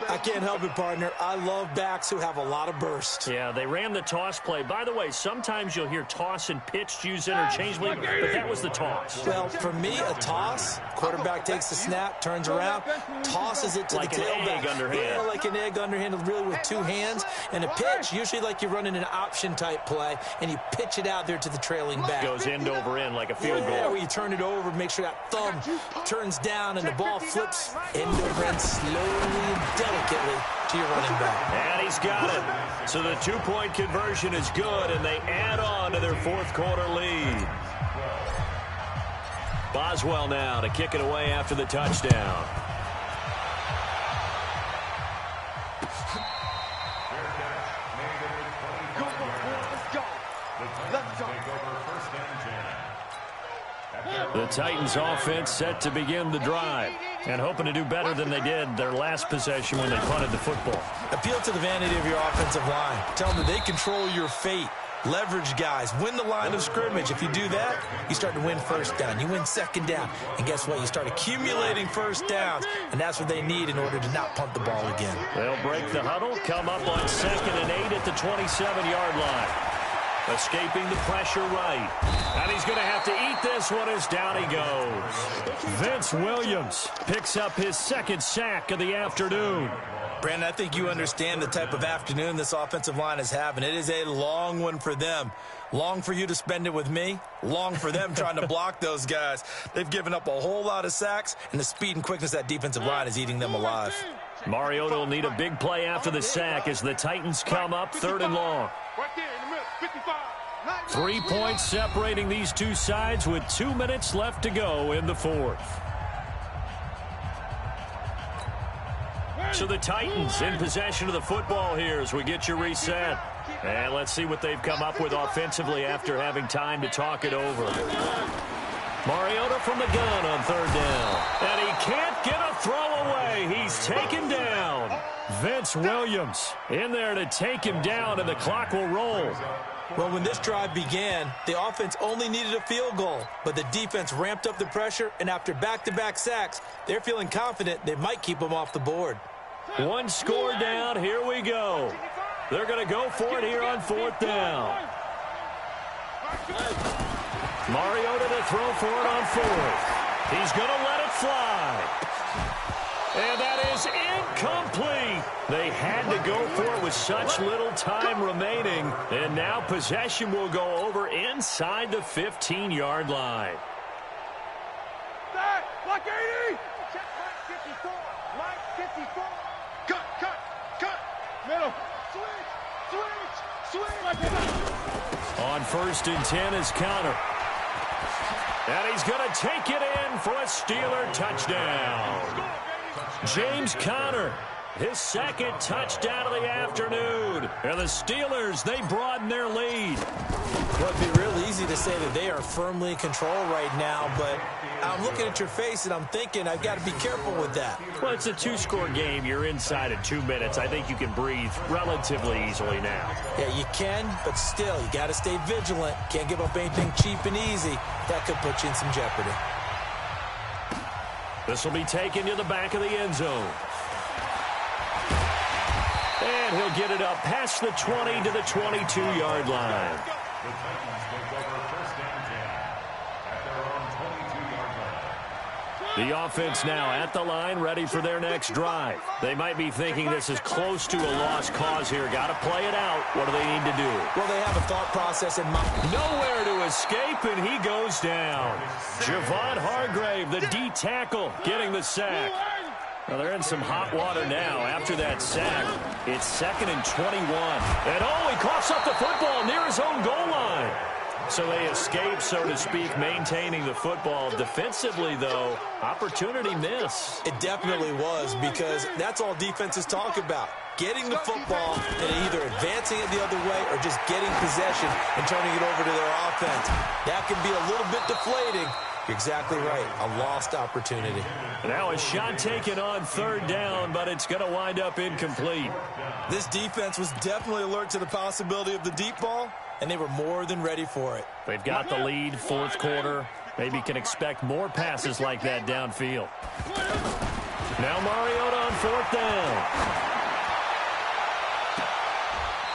I can't help it, partner. I love backs who have a lot of burst. Yeah, they ran the toss play. By the way, sometimes you'll hear toss and pitch used interchangeably, but that was the toss. Well, for me, a toss, quarterback takes the snap, turns around, tosses it to like the tailback. Like an egg underhand. Yeah, like an egg underhand, really with 2 hands. And a pitch, usually like you're running an option-type play, and you pitch it out there to the trailing back. Goes end over end like a field goal. Yeah, where you turn it over, make sure that thumb turns down, and the ball flips end over end slowly and delicately to your running back. And he's got it. So the 2-point conversion is good, and they add on to their 4th quarter lead. Boswell now to kick it away after the touchdown. The Titans offense set to begin the drive and hoping to do better than they did their last possession when they punted the football. Appeal to the vanity of your offensive line. Tell them that they control your fate. Leverage guys. Win the line of scrimmage. If you do that, you start to win first down. You win 2nd down. And guess what? You start accumulating first downs. And that's what they need in order to not punt the ball again. They'll break the huddle, come up on 2nd and 8 at the 27-yard line. Escaping the pressure right. And he's going to have to eat this one as down he goes. Vince Williams picks up his 2nd sack of the afternoon. Brandon, I think you understand the type of afternoon this offensive line is having. It is a long one for them. Long for you to spend it with me. Long for them trying to block those guys. They've given up a whole lot of sacks, and the speed and quickness of that defensive line is eating them alive. Mariota will need a big play after the sack as the Titans come up 3rd and long. Right there in the middle. 55. 3 points separating these two sides with 2 minutes left to go in the 4th. So the Titans in possession of the football here as we get you reset. And let's see what they've come up with offensively after having time to talk it over. Mariota from the gun on 3rd down. And he can't get a throw away. He's taken down. Vince Williams in there to take him down, and the clock will roll. Well, when this drive began, the offense only needed a field goal, but the defense ramped up the pressure, and after back-to-back sacks, they're feeling confident they might keep them off the board. 1 score down. Here we go. They're going to go for it here on 4th down. Mariota to throw for it on 4th. He's going to let it fly. And that is incomplete. They had to go for it with such little time remaining. And now possession will go over inside the 15-yard line. Block 80! Check Mike 54. Mike 54. Cut. Middle. Switch. On 1st and 10 is Conner. And he's going to take it in for a Steeler touchdown. James Conner, his second touchdown of the afternoon. And the Steelers, they broaden their lead. Well, it'd be real easy to say that they are firmly in control right now, but I'm looking at your face and I'm thinking I've got to be careful with that. Well, it's a 2-score game. You're inside of 2 minutes. I think you can breathe relatively easily now. Yeah, you can, but still, you got to stay vigilant. Can't give up anything cheap and easy. That could put you in some jeopardy. This will be taken to the back of the end zone. And he'll get it up past the 20 to the 22-yard line. The Titans take over 1st and 10 at their own 22-yard line. The offense now at the line, ready for their next drive. They might be thinking this is close to a lost cause here. Got to play it out. What do they need to do? Well, they have a thought process in mind. Nowhere to escape, and he goes down. Javon Hargrave, the D tackle, getting the sack. Well, they're in some hot water now after that sack. It's 2nd and 21. And he coughs up the football near his own goal line. So they escape, so to speak, maintaining the football. Defensively, though, opportunity miss. It definitely was, because that's all defenses talk about. Getting the football and either advancing it the other way or just getting possession and turning it over to their offense. That can be a little bit deflating. You're exactly right. A lost opportunity. Now a shot taken on 3rd down, but it's going to wind up incomplete. This defense was definitely alert to the possibility of the deep ball, and they were more than ready for it. They've got the lead, 4th quarter. Maybe can expect more passes like that downfield. Now Mariota on 4th down.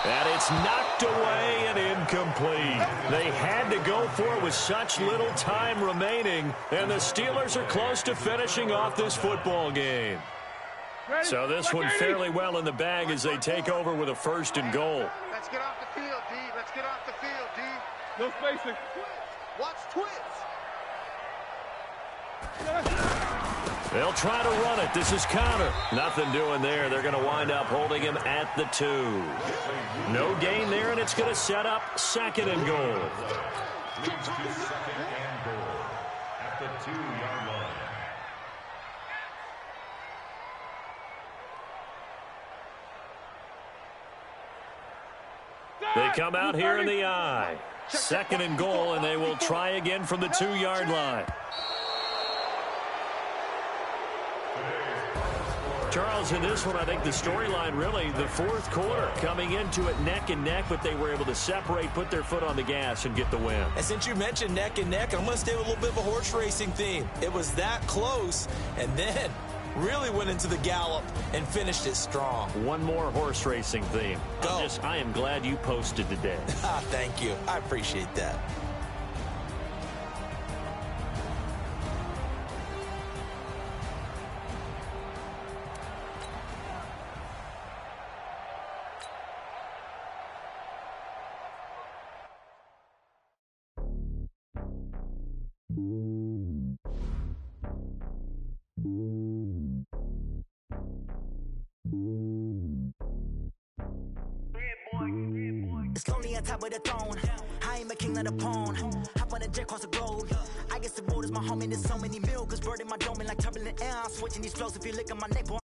And it's knocked away and incomplete. They had to go for it with such little time remaining, and the Steelers are close to finishing off this football game. So this one fairly well in the bag as they take over with a 1st and goal. Let's get off the field, D. Let's get off the field, D. No spacing. Watch twist. They'll try to run it. This is Conner. Nothing doing there. They're going to wind up holding him at the 2. No gain there, and it's going to set up 2nd and goal. Leads to 2nd and goal at the 2-yard line. They come out here in the I. 2nd and goal, and they will try again from the 2-yard line. Charles, in this one, I think the storyline really, the 4th quarter, coming into it neck and neck, but they were able to separate, put their foot on the gas, and get the win. And since you mentioned neck and neck, I'm going to stay with a little bit of a horse racing theme. It was that close, and then really went into the gallop and finished it strong. One more horse racing theme. I am glad you posted today. Thank you. I appreciate that. It's lonely on top of the throne. I am a king of the pawn. Hop on a jet across the globe. I guess the world is my home and there's so many mil. Cause bird in my dome and like turbulent air. I'm switching these flows if you look at my neck, boy.